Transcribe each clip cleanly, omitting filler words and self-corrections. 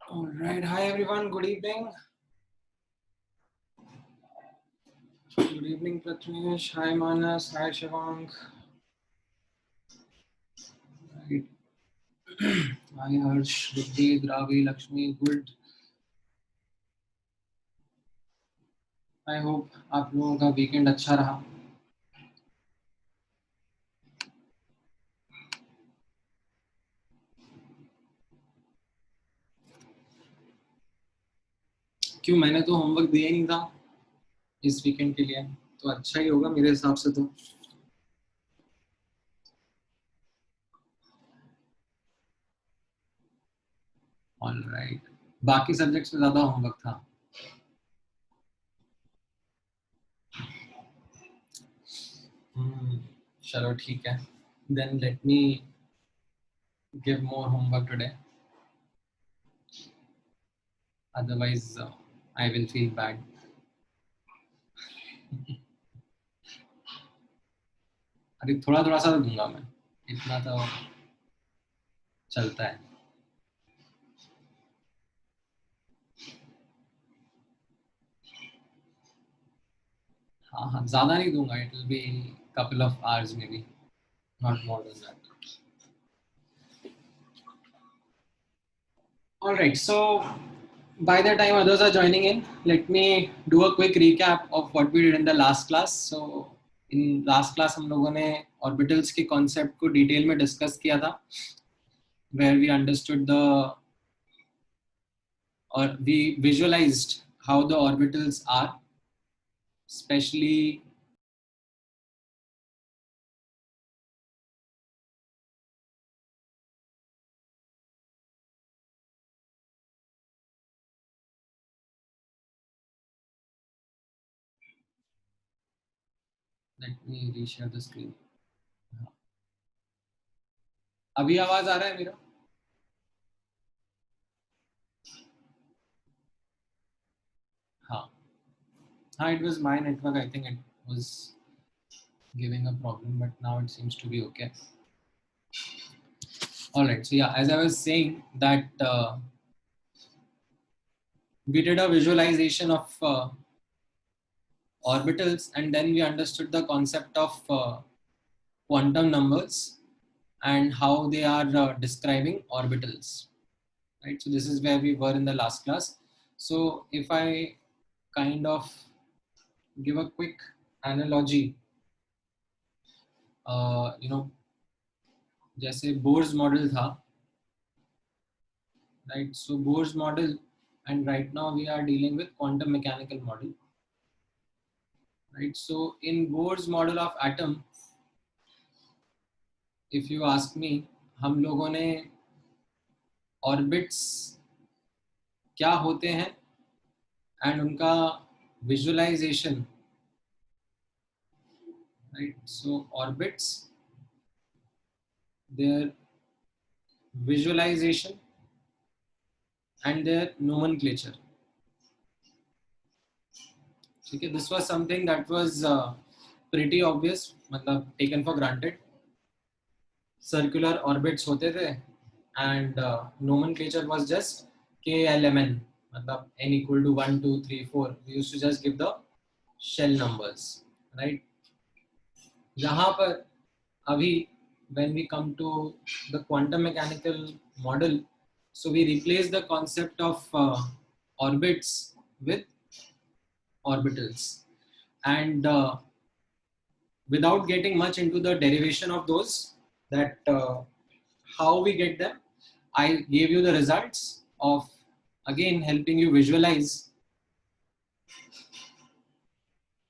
All right. Hi, everyone. Good evening. Good evening, Prathamesh. Hi, Manas. Hi, Shivang. Right. Hi, Harsh, Riddhi, Dravi, Lakshmi. Good. I hope आप लोगों का weekend अच्छा रहा. क्यों, मैंने तो होमवर्क दिया ही नहीं था इस वीकेंड के लिए, तो अच्छा ही होगा मेरे हिसाब से तो. All right. बाकी सब्जेक्ट्स में ज्यादा होमवर्क था. चलो ठीक है. Then let me give more homework today. Otherwise, I will feel bad. अरे थोड़ा थोड़ा सा दूंगा मैं, इतना तो चलता है. हाँ हाँ, ज्यादा नहीं दूंगा. It will B couple of hours maybe, not more than that. All right, so by the time others are joining in, let me do a quick recap of what we did in the last class. So in last class हम लोगों ने orbitals के concept को detail में discuss किया था, where we understood the or we visualized how the orbitals are, especially let me reshare the screen. अभी आवाज आ रहा है मेरा? हाँ हाँ, it was my network. I think it was giving a problem, but now it seems to be okay. All right, so yeah, as I was saying that we did a visualization of orbitals, and then we understood the concept of quantum numbers and how they are describing orbitals, right? So this is where we were in the last class. So if I kind of give a quick analogy, जैसे Bohr's model था, right? So Bohr's model, and right now we are dealing with quantum mechanical model, right? So in Bohr's model of atom, if you ask me, हम लोगों ने orbits क्या होते हैं and उनका visualization, right? So orbits, their visualization and their nomenclature. Okay, this was something that was pretty obvious, मतलब taken for granted. Circular orbits होते थे and nomenclature was just KLMN, मतलब n equal to 1, 2, 3, 4. We used to just give the shell numbers, right? यहाँ पर अभी when we come to the quantum mechanical model, so we replace the concept of orbits with orbitals, and without getting much into the derivation of those, that how we get them, I gave you the results of, again, helping you visualize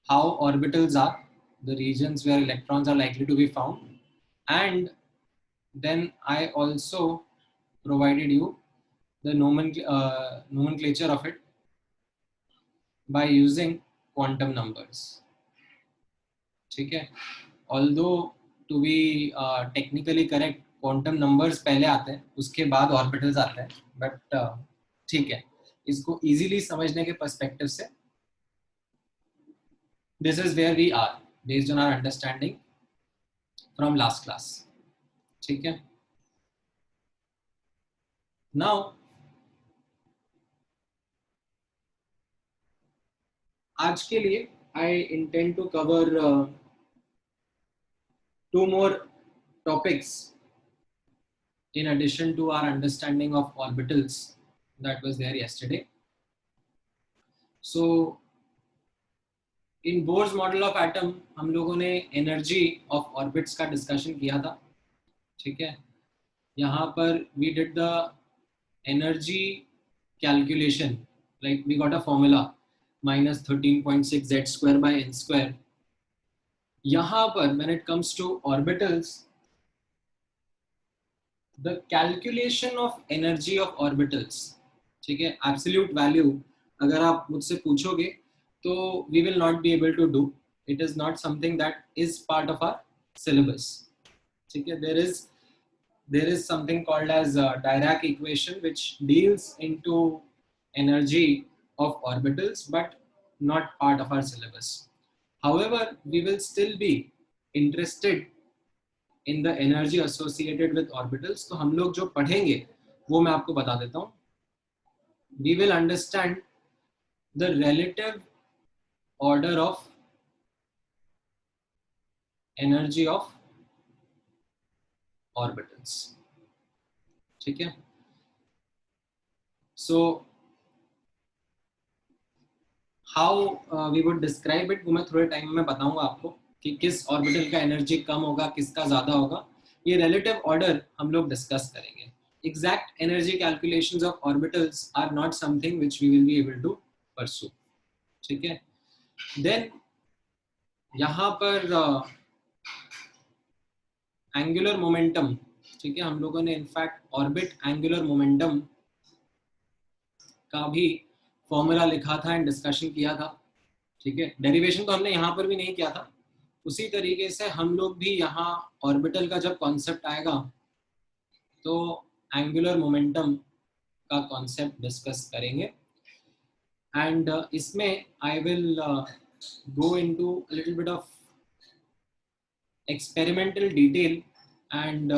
how orbitals are, the regions where electrons are likely to be found, and then I also provided you the nomenclature of it by using quantum numbers. ठीक है? Although to be technically correct, quantum numbers पहले आते हैं, उसके बाद orbitals आते हैं, but ठीक है, इसको इजीली समझने के पर्सपेक्टिव से this is where we are based on our understanding from last class. ठीक है, नाउ आज के लिए I intend to cover two more topics in addition to our understanding of orbitals that was there yesterday. So in Bohr's model of atom हम लोगों ने energy of orbits का discussion किया था. ठीक है, यहाँ पर we did the energy calculation, like we got a formula minus 13.6 z square by n square. यहाँ पर when it comes to orbitals, the calculation of energy of orbitals, ठीक है, absolute value अगर आप मुझसे पूछोगे तो we will not be able to do. It is not something that is part of our syllabus. ठीक है, there is something called as Dirac equation which deals into energy of orbitals but not part of our syllabus. However, we will still be interested in the energy associated with orbitals. तो हम लोग जो पढ़ेंगे वो मैं आपको बता देता हूँ. We will understand the relative order of energy of orbitals. ठीक है, so how we would describe it वो मैं थोड़े टाइम में बताऊंगा आपको कि किस ऑर्बिटल का एनर्जी कम होगा, किसका ज्यादा होगा. ये रिलेटिव ऑर्डर हम लोग डिस्कस करेंगे. Exact energy calculations of orbitals are not something which we will be able to pursue. ठीक है, देन यहाँ पर एंगुलर मोमेंटम. ठीक है, हम लोगों ने इनफैक्ट ऑर्बिट एंगुलर मोमेंटम का भी फॉर्मूला लिखा था एंड डिस्कशन किया था. ठीक है, डेरिवेशन तो हमने यहाँ पर भी नहीं किया था. उसी तरीके से हम लोग भी यहाँ ऑर्बिटल का जब कॉन्सेप्ट आएगा तो एंगुलर मोमेंटम का कॉन्सेप्ट डिस्कस करेंगे. एंड इसमें I will go into a little bit of experimental detail and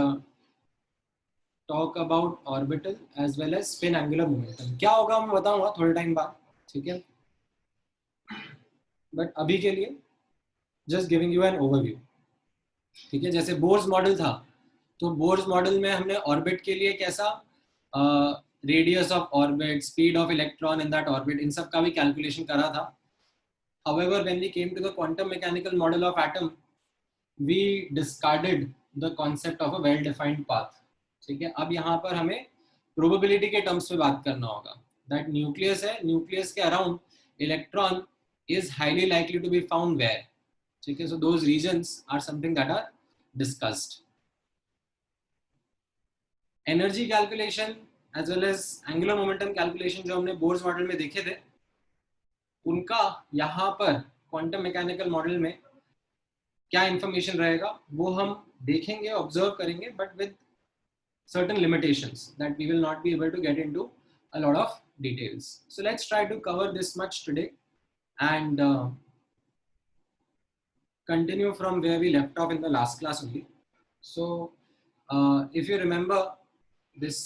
talk about orbital as well as spin angular momentum. क्या होगा मैं बताऊंगा थोड़े टाइम बाद. ठीक है, बट अभी के लिए just giving you an overview. ठीक है, जैसे बोर्स मॉडल था तो बोर्स मॉडल में हमने ऑर्बिट के लिए कैसा radius of orbit, speed of electron in that orbit, इन सब का भी कैलकुलेशन करा था. However, when we came to the quantum mechanical model of atom, we discarded the concept of a well-defined path. ठीक है, अब यहाँ पर हमें probability के terms पे बात करना होगा. That nucleus है, nucleus के around electron is highly likely to be found where. ठीक है, so those regions are something that are discussed. Energy calculation as well as angular momentum calculation जो हमने बोर्स मॉडल में देखे थे, उनका यहाँ पर क्वांटम मैकेनिकल मॉडल में क्या इंफॉर्मेशन रहेगा वो हम देखेंगे, ऑब्जर्व करेंगे, but with certain limitations that we will not be able to get into a lot of details. So let's try to cover this much today and continue from where we left off in the last class only. So if you remember this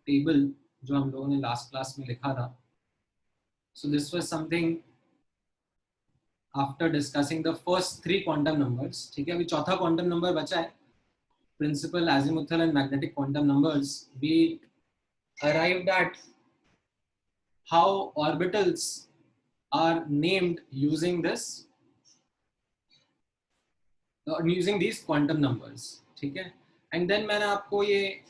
table जो हम लोगों ने last class में लिखा था, so this was something after discussing the first three quantum numbers. ठीक है, अभी चौथा quantum number बचा है, principal, azimuthal and magnetic quantum numbers. We arrived at how orbitals are named using these quantum numbers. ठीक है, and then मैंने आपको ये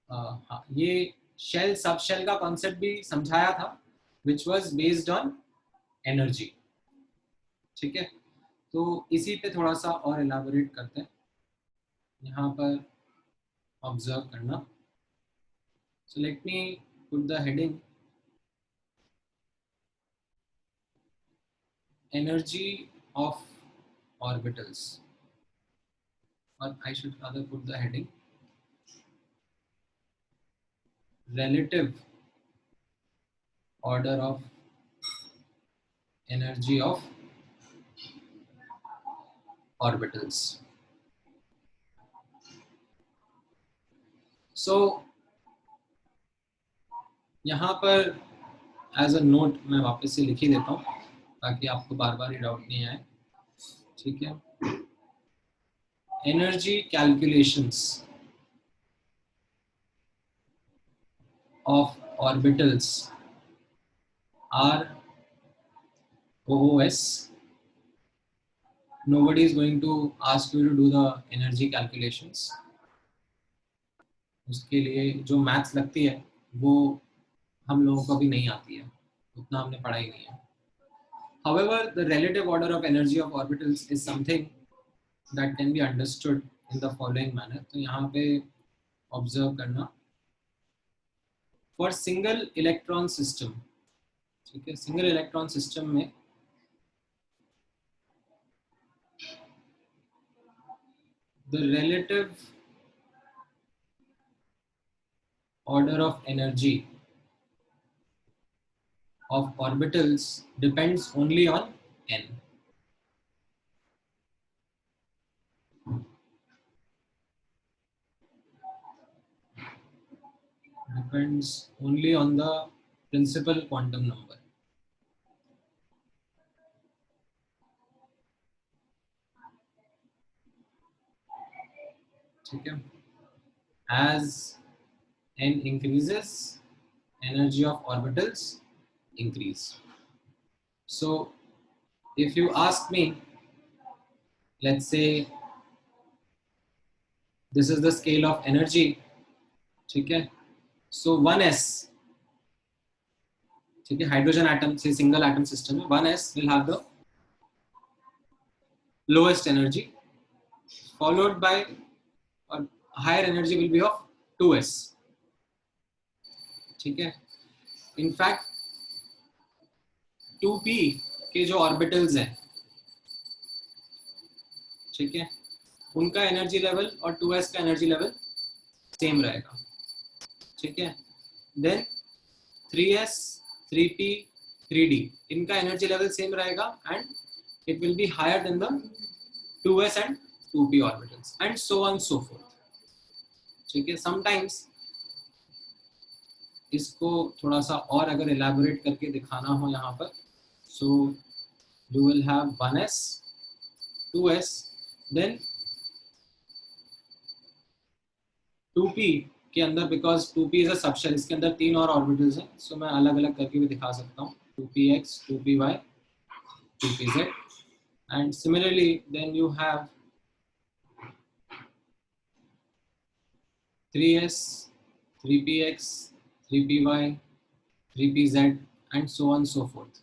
हाँ, ये शेल सब शेल का कॉन्सेप्ट भी समझाया था which was based on energy. ठीक है, तो इसी पे थोड़ा सा और एलाबोरेट करते हैं. यहाँ पर ऑब्जर्व करना. So let me put the heading energy of orbitals. or I should rather put the heading relative order of energy of orbitals. So यहाँ पर एज अ नोट मैं वापस से लिख ही देता हूँ ताकि आपको बार बार ये डाउट नहीं आए. ठीक है. Energy calculations of orbitals are OOS. Nobody is going to ask you to do the energy calculations. उसके लिए जो मैथ्स लगती है वो हम लोगों को भी नहीं आती है, उतना हमने पढ़ा ही नहीं है. However, the relative order of energy of orbitals is something that can be understood in the following manner. तो यहाँ पे ऑब्जर्व करना. For single electron system, ठीक है, सिंगल इलेक्ट्रॉन सिस्टम में the relative order of energy of orbitals depends only on n. Depends only on the principal quantum number. ठीक है. As n increases, energy of orbitals increase. So if you ask me, let's say this is the scale of energy. ठीक है. So 1s, ठीक है, hydrogen atom से single atom system में 1s will have the lowest energy, followed by or higher energy will be of 2s. ठीक है. In fact 2p के जो ऑर्बिटल्स हैं, ठीक है, उनका एनर्जी लेवल और 2s का एनर्जी लेवल सेम रहेगा. ठीक है. देन 3s 3p 3d इनका एनर्जी लेवल सेम रहेगा and it will be higher than the 2s and 2p orbitals and so on so forth. ठीक है. समटाइम्स इसको थोड़ा सा और अगर एलैबोरेट करके दिखाना हो यहाँ पर, so you will have 1s 2s then 2p के अंदर, because 2p is a subshell, इसके अंदर 3 और ऑर्बिटल्स हैं, सो मैं अलग अलग करके भी दिखा सकता हूँ. 2px 2py 2pz and similarly then you have 3s 3px 3py 3pz and so on so forth.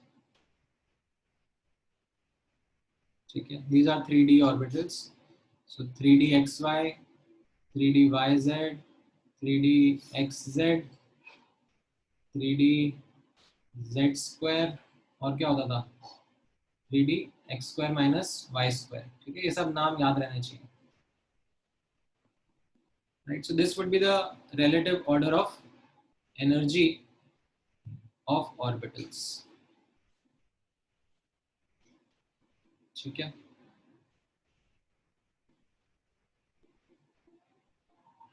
ठीक है. These are 3d orbitals. So 3dxy 3dyz 3dxz 3dz square और क्या होता था 3d x square minus y square. ठीक है. ये सब नाम याद रहने चाहिए. Right. So this would be the relative order of energy of orbitals. ठीक है.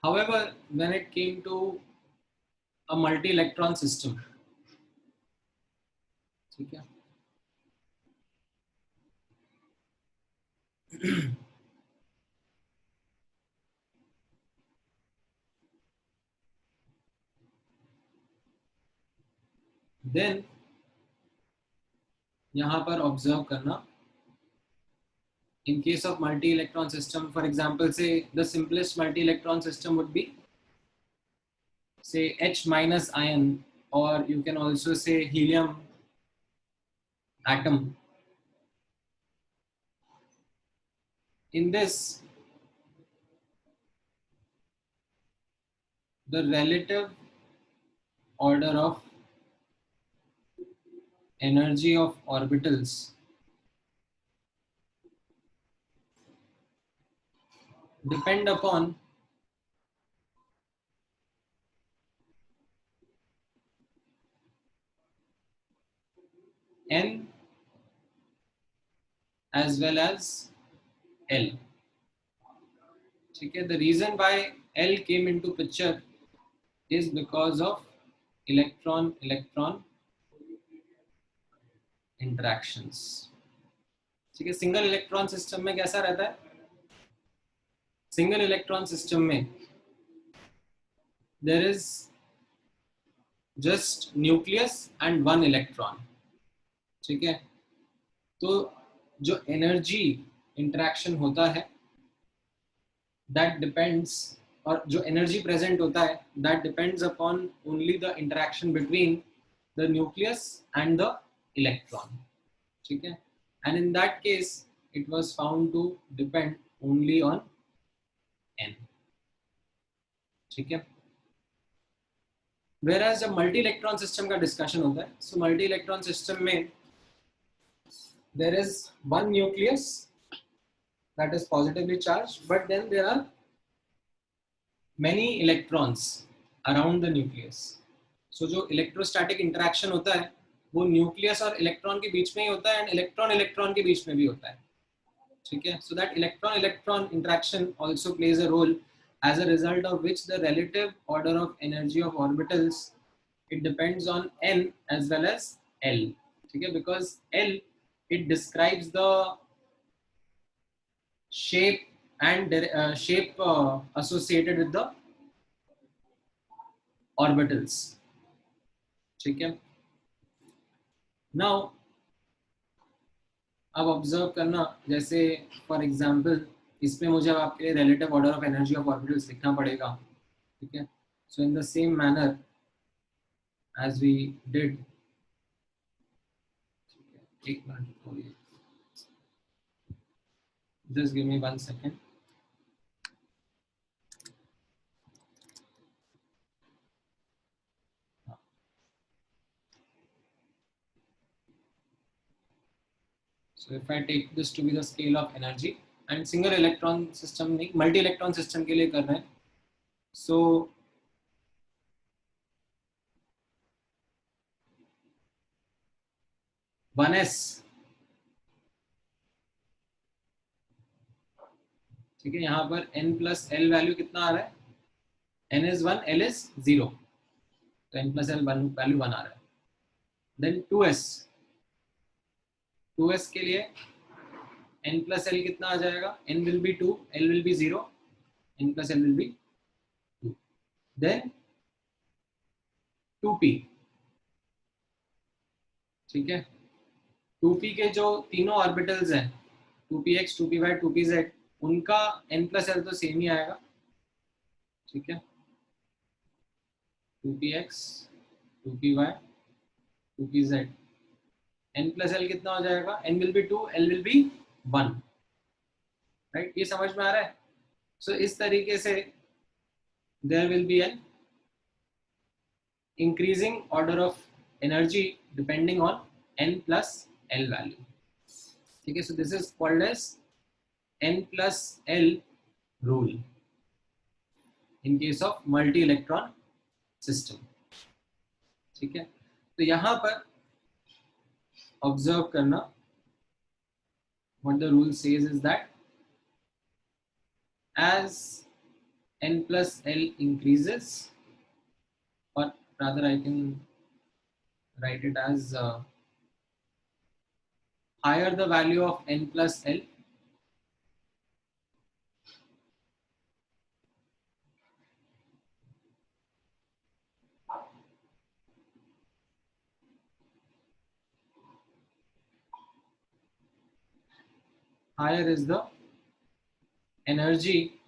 However, when it came to a multi-electron system, ठीक है, then यहाँ पर ऑब्जर्व करना. In case of multi-electron system, for example, say the simplest multi-electron system would be say H minus ion, or you can also say helium atom. In this, the relative order of energy of orbitals depend upon n as well as L. ठीक है, the reason why L came into picture is because of electron interactions. ठीक है, single electron system में कैसा रहता है? Single electron system में there is just nucleus and one electron. ठीक है, तो जो एनर्जी इंटरेक्शन होता है that depends, और जो एनर्जी प्रेजेंट होता है that depends upon only the interaction between the nucleus and the electron. ठीक है, and in that case it was found to depend only on n. ठीक है, whereas जब मल्टी इलेक्ट्रॉन सिस्टम का डिस्कशन होता है, so मल्टी इलेक्ट्रॉन सिस्टम में there is one nucleus that is positively charged, but then there are many electrons around the nucleus. So जो electrostatic interaction होता है वो न्यूक्लियस और इलेक्ट्रॉन के बीच में ही होता है, एंड इलेक्ट्रॉन इलेक्ट्रॉन के बीच में भी होता है. ठीक है, so that electron electron interaction also plays a role, as a result of which the relative order of energy of orbitals, it depends on n as well as L. ठीक है, because L, it describes the shape and shape associated with the orbitals. ठीक है, now अब observe करना, जैसे for example इसमें मुझे अब आपके लिए relative order of energy of orbitals लिखना पड़ेगा. ठीक है, so in the same manner as we did, एक minute, just give me 1 second. So if I take this to be the scale of energy, and single electron system नहीं, multi electron system के लिए कर रहे हैं. So one S, ठीक है, यहाँ पर n प्लस एल वैल्यू कितना आ रहा है? n is 1, l is 0, तो n प्लस एल वैल्यू 1 आ रहा है. देन 2s, 2s के लिए n plus l कितना आ जाएगा? n will be 2, l will be 0, n plus l will be 2. Then 2p, ठीक है, 2p के जो तीनों ऑर्बिटल्स हैं 2px, 2py, 2pz, उनका n plus l तो सेम ही आएगा. ठीक है, 2px, 2py, 2pz, n plus l कितना हो जाएगा? n will be 2, l will be 1. Right, ये समझ में आ रहा है? सो इस तरीके से there will be an increasing order of energy depending on n plus l value. ठीक है, so this is called as n plus l rule in case of multi electron system. ठीक है, तो यहां पर ऑब्जर्व करना, what the rule says is that as n plus l increases, or rather I can write it as higher the value of n plus l, higher is the energy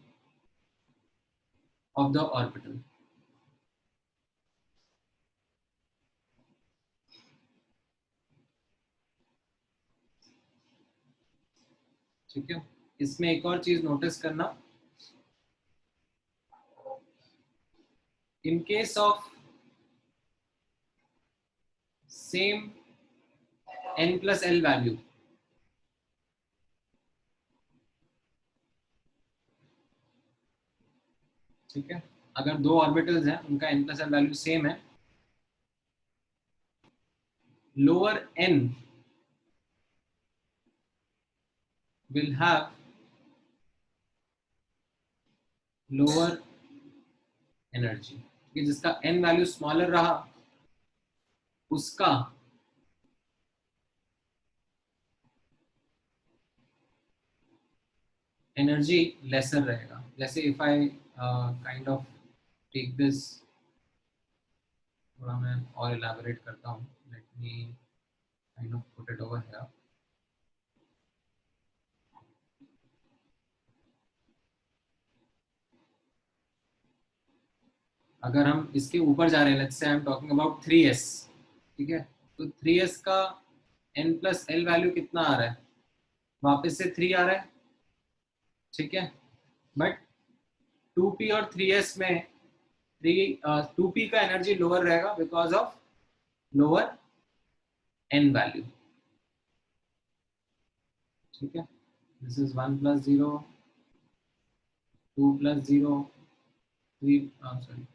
of the orbital. ठीक है, इसमें एक और चीज notice करना, in case of same n plus l value, ठीक है, अगर दो ऑर्बिटल्स हैं उनका n plus L value same है, lower n will have lower energy, कि जिसका n वैल्यू स्मॉलर रहा उसका एनर्जी लेसर रहेगा. जैसे if I kind of take this, थोड़ा मैं और इलैबोरेट करता हूँ. Let me kind of put it over here. अगर हम इसके ऊपर जा रहे हैं, let's say I am talking about 3s, ठीक है, तो 3s का n प्लस एल वैल्यू कितना आ रहा है, वापस से 3 आ रहा है, ठीक है, बट 2p और 3s में 2p का एनर्जी लोअर रहेगा because of lower n value. ठीक है, this is 1 plus 0, 2 plus 0, 3 sorry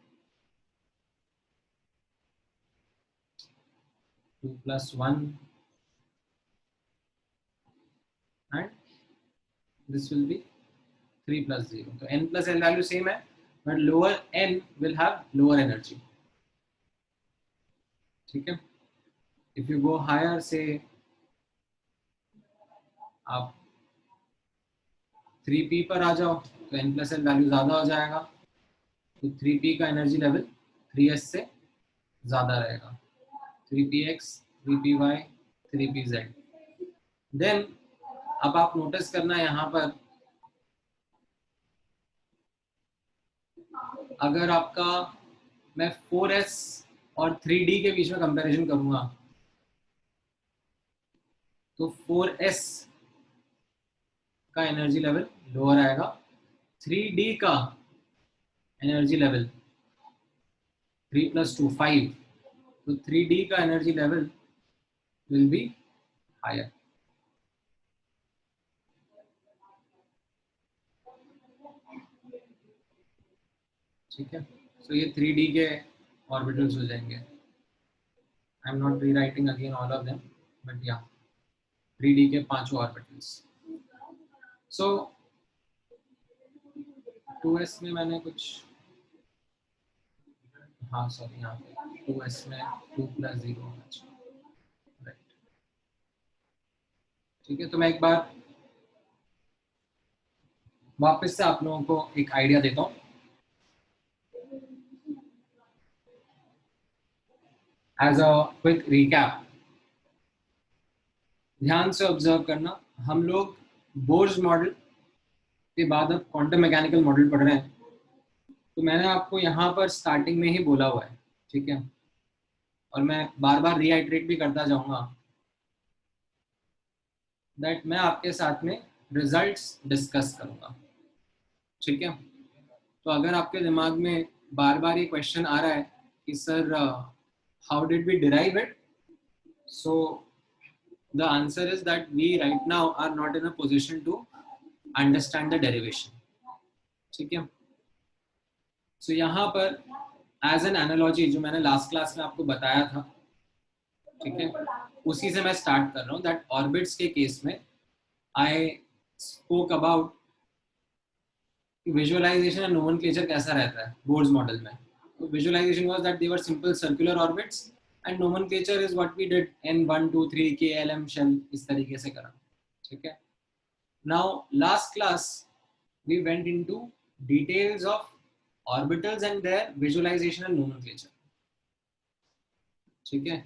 2 plus 1 and this will be 3 plus 0. So n plus l value same है, but lower n will have lower energy. ठीक है, if you go higher, say आप 3p पर आ जाओ तो n plus l value ज़्यादा हो जाएगा, तो 3p का एनर्जी लेवल 3s से ज़्यादा रहेगा. 3px, 3py, 3pz. देन अब आप नोटिस करना यहाँ पर, अगर आपका मैं 4s और 3d के बीच में कंपैरिजन करूंगा तो 4s का एनर्जी लेवल लोअर आएगा, 3d का एनर्जी लेवल 3 प्लस 2 5, तो 3d का energy level will be higher. ठीक है, सो ये 3d के ऑर्बिटल्स हो जाएंगे. I am not rewriting again all of them, but yeah 3d के पांचों ऑर्बिटल्स. सो 2s में मैंने कुछ, हाँ सॉरी, यहाँ पे 2s में 2 प्लस 0 होना चाहिए. राइट, ठीक है, तो मैं एक बार वापस से आप लोगों को एक आइडिया देता हूँ. एज अ क्विक रिकैप, ध्यान से ऑब्जर्व करना, हम लोग बोर्स मॉडल के बाद अब क्वांटम मैकेनिकल मॉडल पढ़ रहे हैं. तो मैंने आपको यहाँ पर स्टार्टिंग में ही बोला हुआ है, ठीक है, और मैं बार बार रीहाइड्रेट भी करता जाऊंगा दैट मैं आपके साथ में रिजल्ट्स डिस्कस करूंगा. ठीक है, तो अगर आपके दिमाग में बार बार ये क्वेश्चन आ रहा है कि sir how did we derive it, so the answer is that we right now are not in a position to understand the derivation. ठीक है, सो यहाँ पर एज एन एनालॉजी जो मैंने लास्ट क्लास में आपको बताया था, ठीक है, उसी से मैं स्टार्ट कर रहा हूँ. दैट ऑर्बिट्स के केस में I spoke about visualisation and nomenclature कैसा रहता है बोर्स मॉडल में. तो visualisation was that they were simple circular orbits and nomenclature is what we did n1 2 3 KLM shell, इस तरीके से करा. ठीक है, now last class we went into details of orbitals and their visualization and nomenclature. ठीक है,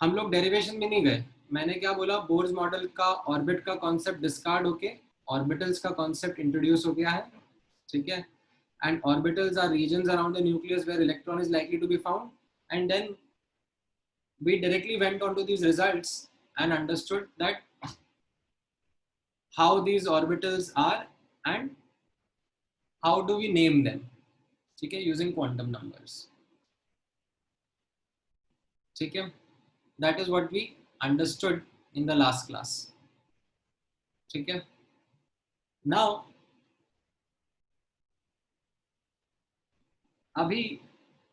हम लोग डेरिवेशन में नहीं गए. मैंने क्या बोला, बोर्स मॉडल का ऑर्बिट का कॉन्सेप्ट डिस्कार्ड होके ऑर्बिटल्स का कॉन्सेप्ट इंट्रोड्यूस हो गया है. ठीक है, and orbitals are regions around the nucleus where electron is likely to be found, and then we directly went on to these results and understood that how these orbitals are and how do we name them. ठीक है, using quantum numbers. ठीक है, that is what we understood in the last class. ठीक है, now अभी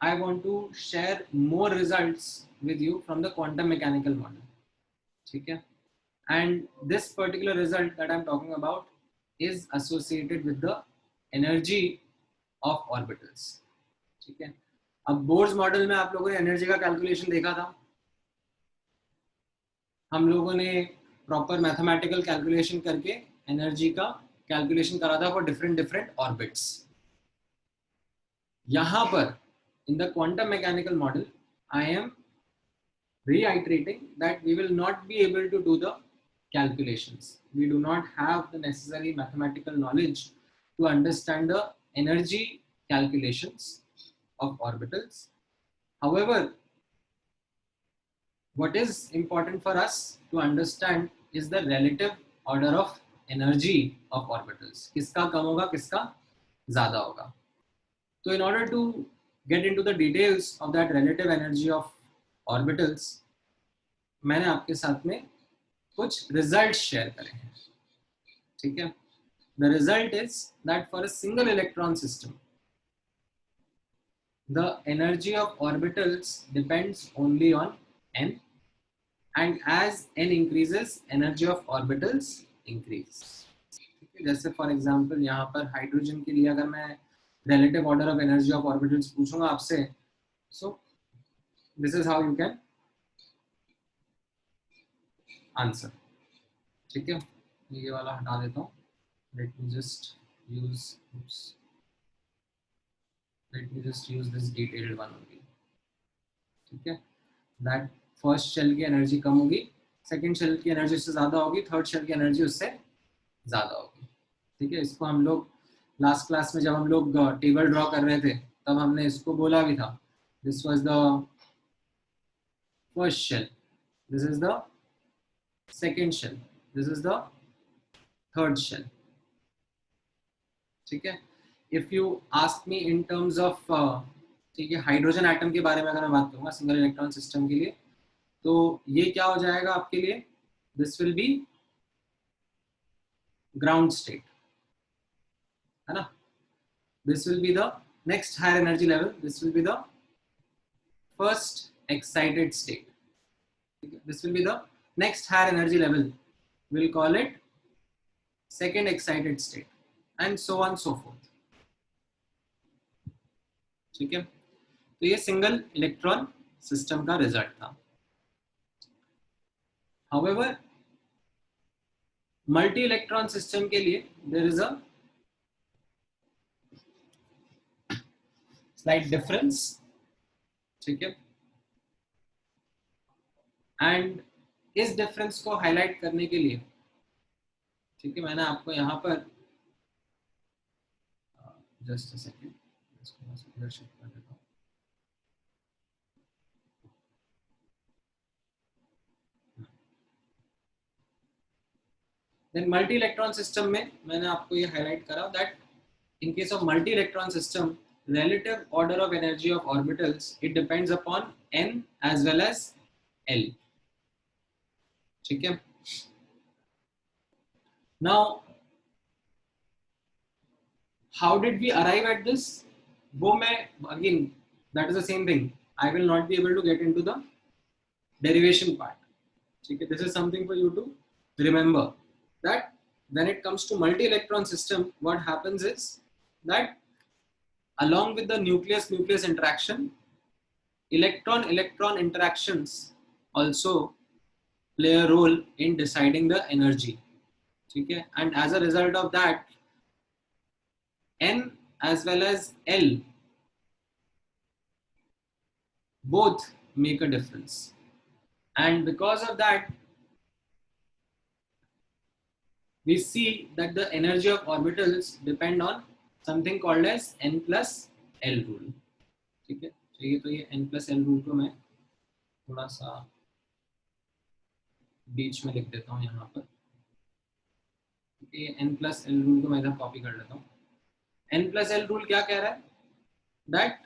I want to share more results with you from the quantum mechanical model. ठीक है? And this particular result that I'm talking about is associated with the energy of orbitals. ठीक है? अब bourse model में आप लोगों ने एनर्जी का कैलकुलेशन देखा था. हम लोगों ने प्रॉपर मैथमेटिकल कैलकुलेशन करके एनर्जी का कैलकुलेशन करा था फॉर डिफरेंट डिफरेंट ऑर्बिट्स. यहाँ पर in the quantum mechanical model, I am reiterating that we will not be able to do the calculations. We do not have the necessary mathematical knowledge to understand the energy calculations of orbitals. However, what is important for us to understand is the relative order of energy of orbitals. किसका कम होगा, किसका ज़्यादा होगा. So in order to get into the details of that relative energy of orbitals, मैंने आपके साथ में कुछ results share करे हैं. ठीक है? The result is that for a single electron system, the energy of orbitals depends only on n, and as n increases, energy of orbitals increase. जैसे फॉर एग्जांपल यहाँ पर हाइड्रोजन के लिए अगर मैं relative order of energy of orbitals पूछूंगा आपसे, so this is how you can answer. ठीक है? ये वाला हटा देता हूँ. Let me just use this detailed one only. ठीक है? That first shell की एनर्जी कम होगी, सेकंड शेल की एनर्जी उससे ज्यादा होगी, थर्ड शेल की एनर्जी उससे ज्यादा होगी. ठीक है? इसको हम लोग लास्ट क्लास में जब हम लोग टेबल ड्रॉ कर रहे थे तब हमने इसको बोला भी था. This was the first shell, this is the second shell, this is the third shell. ठीक है? If you ask me in terms of, ठीक है, हाइड्रोजन एटम के बारे में अगर मैं बात करूंगा सिंगल इलेक्ट्रॉन सिस्टम के लिए, तो ये क्या हो जाएगा आपके लिए? This will be ground state, है ना? This will be the next higher energy level, this will be the first excited state. This will be the next higher energy level, we'll call it second excited state, and so on so forth. ठीक है? तो ये single electron system का result था. However, multi electron system के लिए there is a slight difference. ठीक है? एंड इस डिफरेंस को हाईलाइट करने के लिए, ठीक है, मैंने आपको यहाँ पर जस्ट अ सेकेंड इसको इधर शिफ्ट कर देता हूँ. देन मल्टी इलेक्ट्रॉन सिस्टम में मैंने आपको ये हाईलाइट करा that in case of multi-electron system, relative order of energy of orbitals, it depends upon n as well as l. ठीक है? Now, how did we arrive at this? वो मैं again, that is the same thing. I will not be able to get into the derivation part. ठीक है? This is something for you to remember that when it comes to multi-electron system, what happens is that along with the nucleus-nucleus interaction, electron-electron interactions also play a role in deciding the energy. Okay? And as a result of that, N as well as L both make a difference. And because of that, we see that the energy of orbitals depend on something called as N plus L rule. ठीक है? चलिए तो ये N plus L rule को मैं थोड़ा सा बीच में लिख देता हूँ यहाँ पर. ये N plus L rule को मैं इधर कॉपी कर लेता हूँ. N plus L rule क्या कह रहा है? That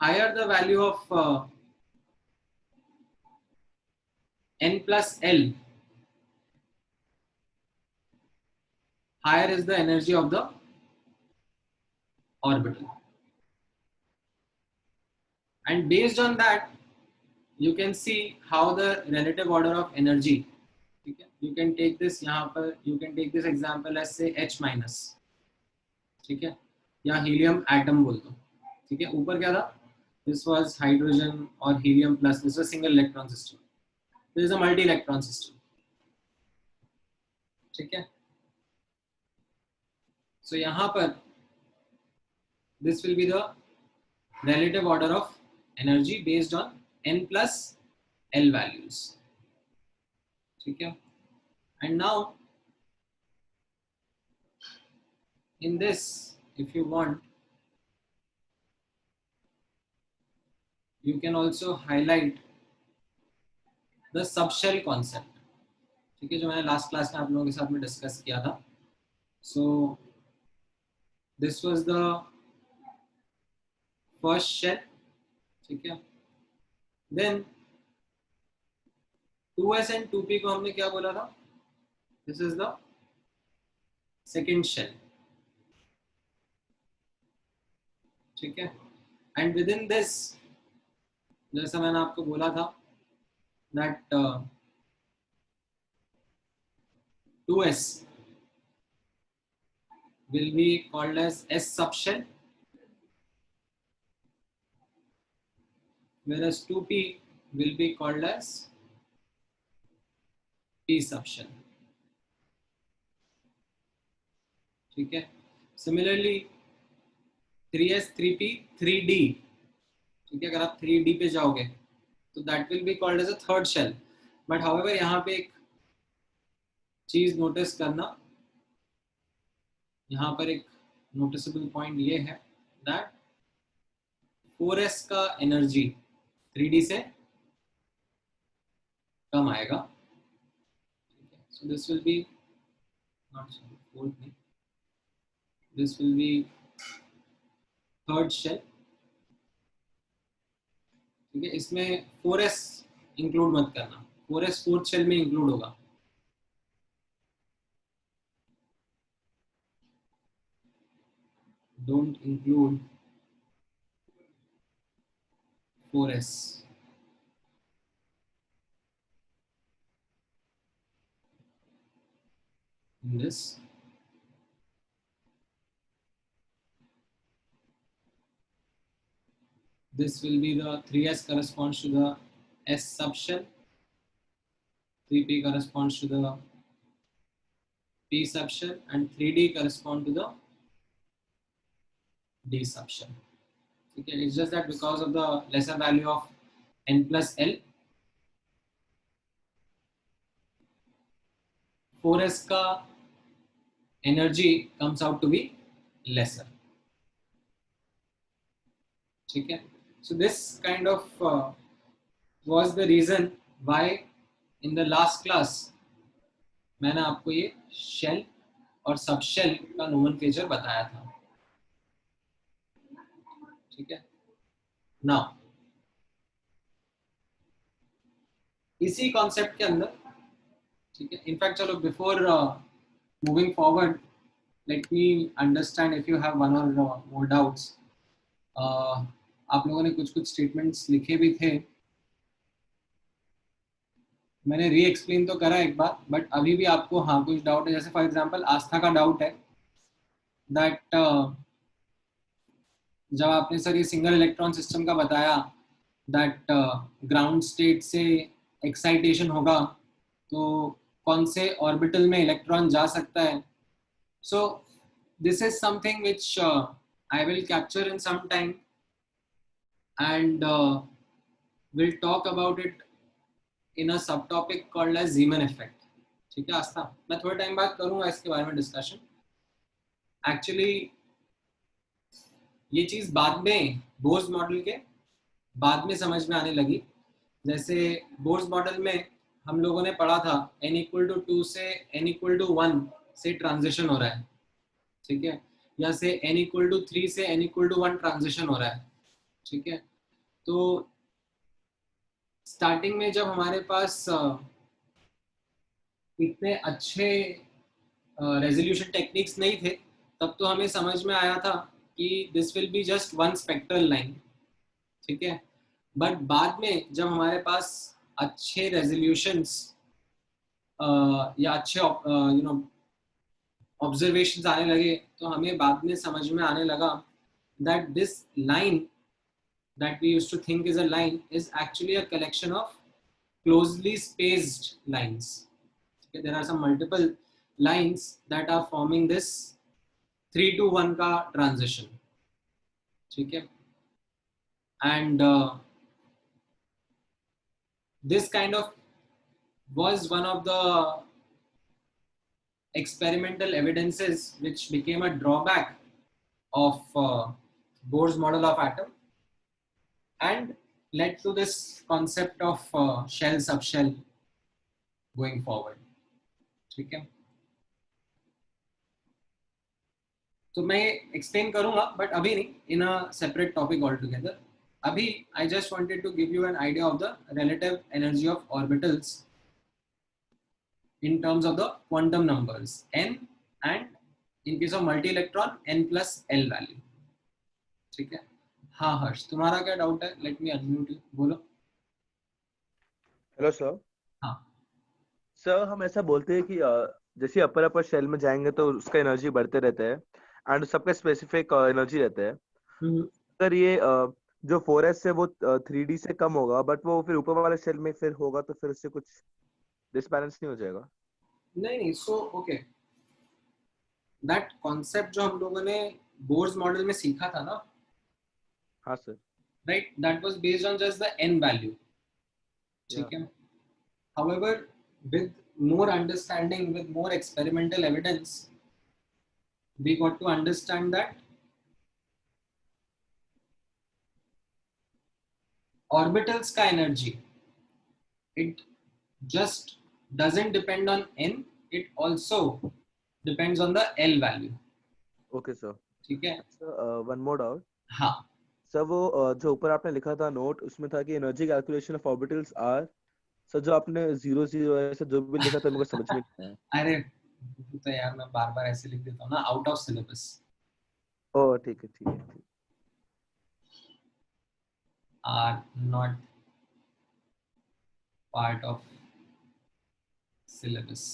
higher the value of N plus L, higher is the energy of the orbital. and based on that you can see how the relative order of energy, ठीक है, you can take this यहाँ पर, you can take this example as say H minus, ठीक है, या helium atom बोल दो, ठीक है, ऊपर क्या था, this was hydrogen or helium plus, this was single electron system, this is a multi electron system, ठीक है. So यहाँ पर this will be the relative order of energy based on n plus L values, ठीक है. And now in this, if you want, you can also highlight the subshell concept, ठीक है, जो मैंने लास्ट क्लास में आप लोगों के साथ में डिस्कस किया था. So this was the first shell, ठीक है. Then 2s and 2p को हमने क्या बोला था, this is the second shell, ठीक है. And within this, जैसा मैंने आपको बोला था that 2s will be called as S subshell, whereas 2p will be called as P subshell, ठीक है. Similarly 3s 3p 3d, ठीक है, अगर आप 3d पे जाओगे तो that will be called as a third shell. But however यहाँ पे एक चीज नोटिस करना, यहाँ पर एक नोटिसेबल पॉइंट ये है that 4s का एनर्जी 3d से कम आएगा, so this will be not fourth नहीं, this will be third shell, ठीक है. इसमें 4s इंक्लूड मत करना, 4s फोर्थ शेल में इंक्लूड होगा, don't include 4s in this. This will be the 3s corresponds to the S subshell, 3p corresponds to the P subshell, and 3d correspond to the D subshell. Okay, it's just that because of the lesser value of n plus L, 4s का energy comes out to be lesser, ठीक है. So this kind of was the reason why in the last class मैंने आपको ये shell और सब shell का nomenclature बताया था, ठीक है. नाउ इसी कॉन्सेप्ट के अंदर, ठीक है, इनफैक्ट चलो before moving forward let me understand if you have one और मोर डाउट्स. आप लोगों ने कुछ स्टेटमेंट्स लिखे भी थे, मैंने री एक्सप्लेन तो करा एक बार, बट अभी भी आपको हाँ कुछ डाउट है. जैसे फॉर एग्जांपल आस्था का डाउट है दैट जब आपने सर ये सिंगल इलेक्ट्रॉन सिस्टम का बताया दैट ग्राउंड स्टेट से एक्साइटेशन होगा तो कौन से ऑर्बिटल में इलेक्ट्रॉन जा सकता है. So this is something which I will capture in some time and we'll talk about it in a subtopic called as Zeeman effect, ठीक है आस्था. मैं थोड़े टाइम बाद करूंगा इसके बारे में डिस्कशन. एक्चुअली ये चीज बाद में बोर्स मॉडल के बाद में समझ में आने लगी. जैसे बोर्स मॉडल में हम लोगों ने पढ़ा था n इक्वल टू 2 से n इक्वल टू 1 से ट्रांजिशन हो रहा है, ठीक है, या से n इक्वल टू 3 से n इक्वल टू 1 ट्रांजिशन हो रहा है, ठीक है. तो स्टार्टिंग में जब हमारे पास इतने अच्छे रेजोल्यूशन टेक्निक्स नहीं थे तब तो हमें समझ में आया था कि this will be just one spectral line, ठीक है. बट बाद में जब हमारे पास अच्छे रेजोल्यूशंस या अच्छे ऑब्जर्वेशंस आने लगे, तो हमें बाद में समझ में आने लगा that this line that we used to think is a line is actually a collection of closely spaced lines. Okay, there are some multiple lines that are forming this 3 to 1 का transition. ठीक है, and this kind of was one of the experimental evidences which became a drawback of Bohr's model of atom and led to this concept of shell subshell going forward. ठीक है, तो मैं explain करूंगा but अभी नहीं, in a separate topic all together. अभी I just wanted to give you an idea of the relative energy of orbitals in terms of the quantum numbers n, and in case of multi electron n plus l value. ठीक है, हाँ हर्ष, तुम्हारा क्या doubt है? Let me unmute you, बोलो. Hello sir. हाँ sir हम ऐसा बोलते हैं कि जैसे अपर अपर शेल में जाएंगे तो उसका एनर्जी बढ़ते रहता है एंड सबका स्पेसिफिक एनर्जी रहता है. अगर ये जो 4s है वो 3D से कम होगा बट वो फिर ऊपर वाले शेल में फिर होगा तो फिर उससे कुछ डिसबैलेंस नहीं हो जाएगा? नहीं नहीं, सो ओके, दैट कॉन्सेप्ट जो हम लोगों ने बोर्स मॉडल में सीखा था ना, हाँ sir. Right, that was based on just the n value. Yeah. ठीक है, however with more understanding, with more experimental evidence, we got to understand that orbitals का energy, it just doesn't depend on n, it also depends on the l value. Okay sir. ठीक है, sir one more doubt. हाँ. Sir वो जो ऊपर आपने लिखा था नोट उसमें था कि energy calculation of orbitals are. Sir जो आपने 0 0 ऐसा जो भी लिखा था मेरे को समझ में नहीं आया. अरे तो यार मैं बार बार ऐसे लिख देता हूँ ना, आउट ऑफ सिलेबस. ओह ठीक है ठीक है ठीक. Are not part of syllabus.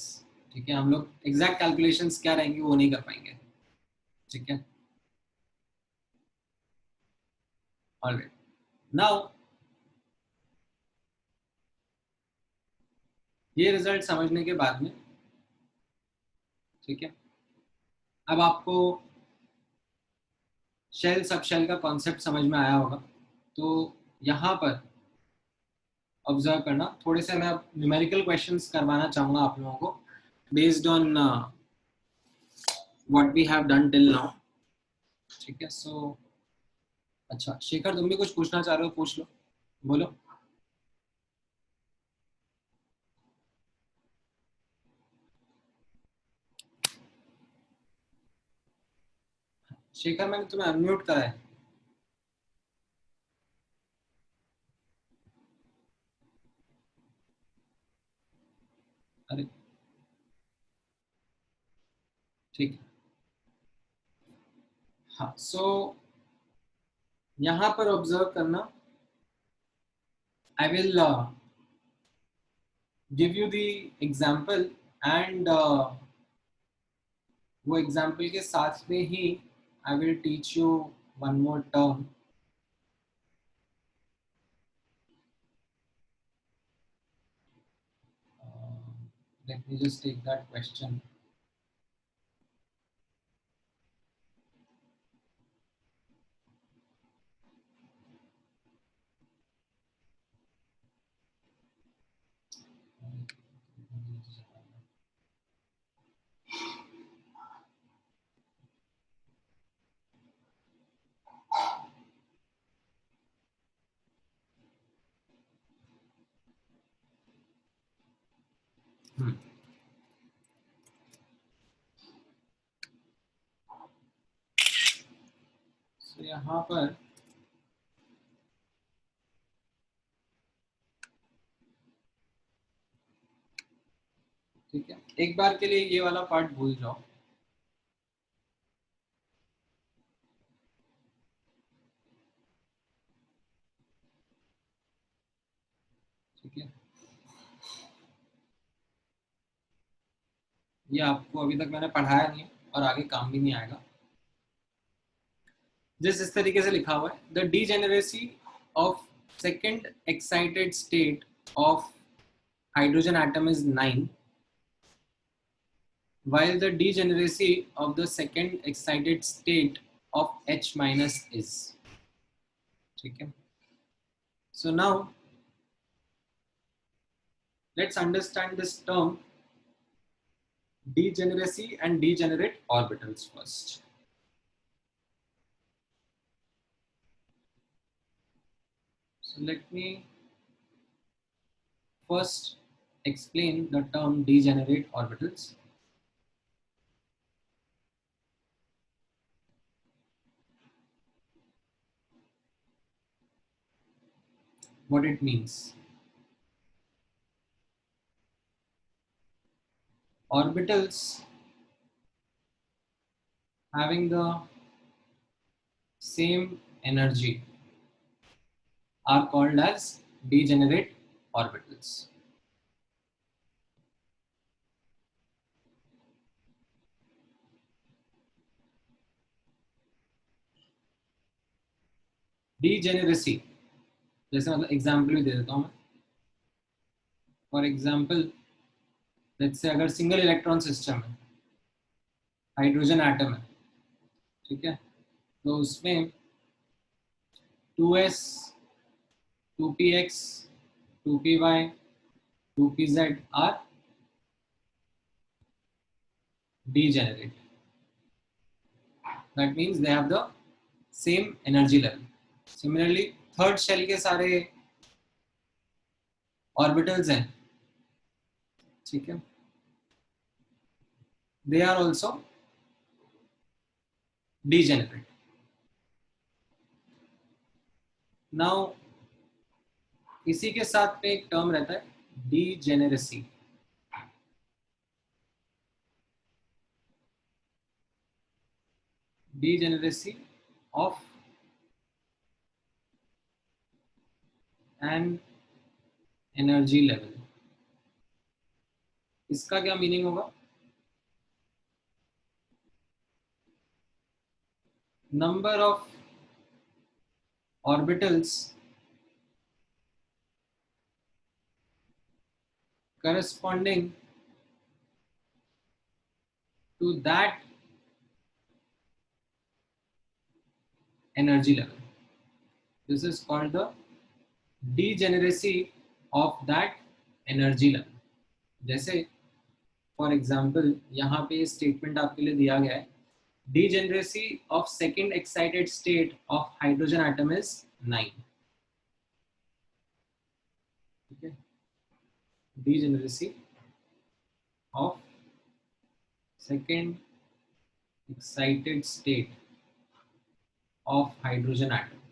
ठीक है, हम लोग एग्जैक्ट कैलकुलेशंस क्या रहेंगी वो नहीं कर पाएंगे. ठीक है, ऑलराइट. नाउ ये रिजल्ट समझने के बाद में, ठीक है, अब आपको शेल सब शेल का कॉन्सेप्ट समझ में आया होगा. तो यहाँ पर ऑब्जर्व करना, थोड़े से मैं न्यूमेरिकल क्वेश्चंस करवाना चाहूंगा आप लोगों को based on what we have done till now. ठीक है, सो अच्छा शेखर, तुम भी कुछ पूछना चाह रहे हो? पूछ लो, बोलो. शेखर, मैंने तुम्हें अनम्यूट करा है. अरे ठीक है, हाँ. सो यहाँ पर ऑब्जर्व करना, I will give you the example and वो एग्जाम्पल के साथ में ही I will teach you one more term. Let me just take that question. So यहाँ पर ठीक है, एक बार के लिए ये वाला पार्ट भूल जाओ. ये आपको अभी तक मैंने पढ़ाया नहीं है और आगे काम भी नहीं आएगा। जिस इस तरीके से लिखा हुआ है, the degeneracy of second excited state of hydrogen atom is 9, while the degeneracy of the second excited state of H minus is. ठीक है, so now let's understand this term degeneracy and degenerate orbitals first. So let me first explain the term degenerate orbitals. What it means. Orbitals having the same energy are called as degenerate orbitals. Degeneracy, जैसे मतलब example भी दे देता हूँ मैं। For example let's say अगर single electron system है, hydrogen atom है, ठीक है, तो उसमें 2s 2px 2py 2pz are degenerate. That means they have the same energy level. Similarly third shell के सारे ऑर्बिटल्स हैं, ठीक है, they are also degenerate. Now इसी के साथ में एक टर्म रहता है degeneracy. Degeneracy of an energy level. इसका क्या मीनिंग होगा? Number of orbitals corresponding to that energy level. This is called the degeneracy of that energy level. जैसे फॉर एग्जाम्पल यहाँ पे स्टेटमेंट आपके लिए दिया गया है, degeneracy of second excited state of hydrogen atom is 9. ठीक है, degeneracy of second excited state of hydrogen atom.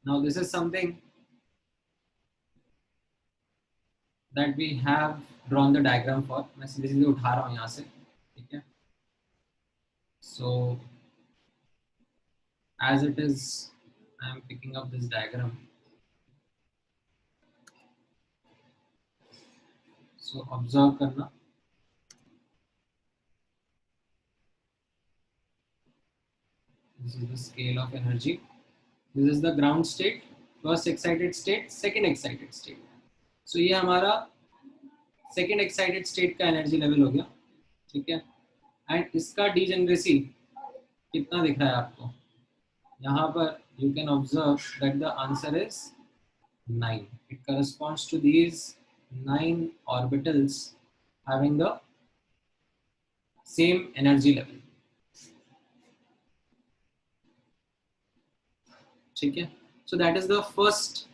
Now this is something that we have drawn the diagram for. मैं सीधे सीधे उठा रहा हूँ यहाँ से, ठीक है. So as it is, I am picking up this diagram. So observe करना. This is the scale of energy. This is the ground state, first excited state, second excited state. So ये हमारा second excited state का energy level हो गया, ठीक है. And इसका degeneracy कितना दिख रहा है आपको? यहाँ पर you can observe that the answer is 9. It corresponds to these 9 orbitals having the same energy level. ठीक है. So that is the first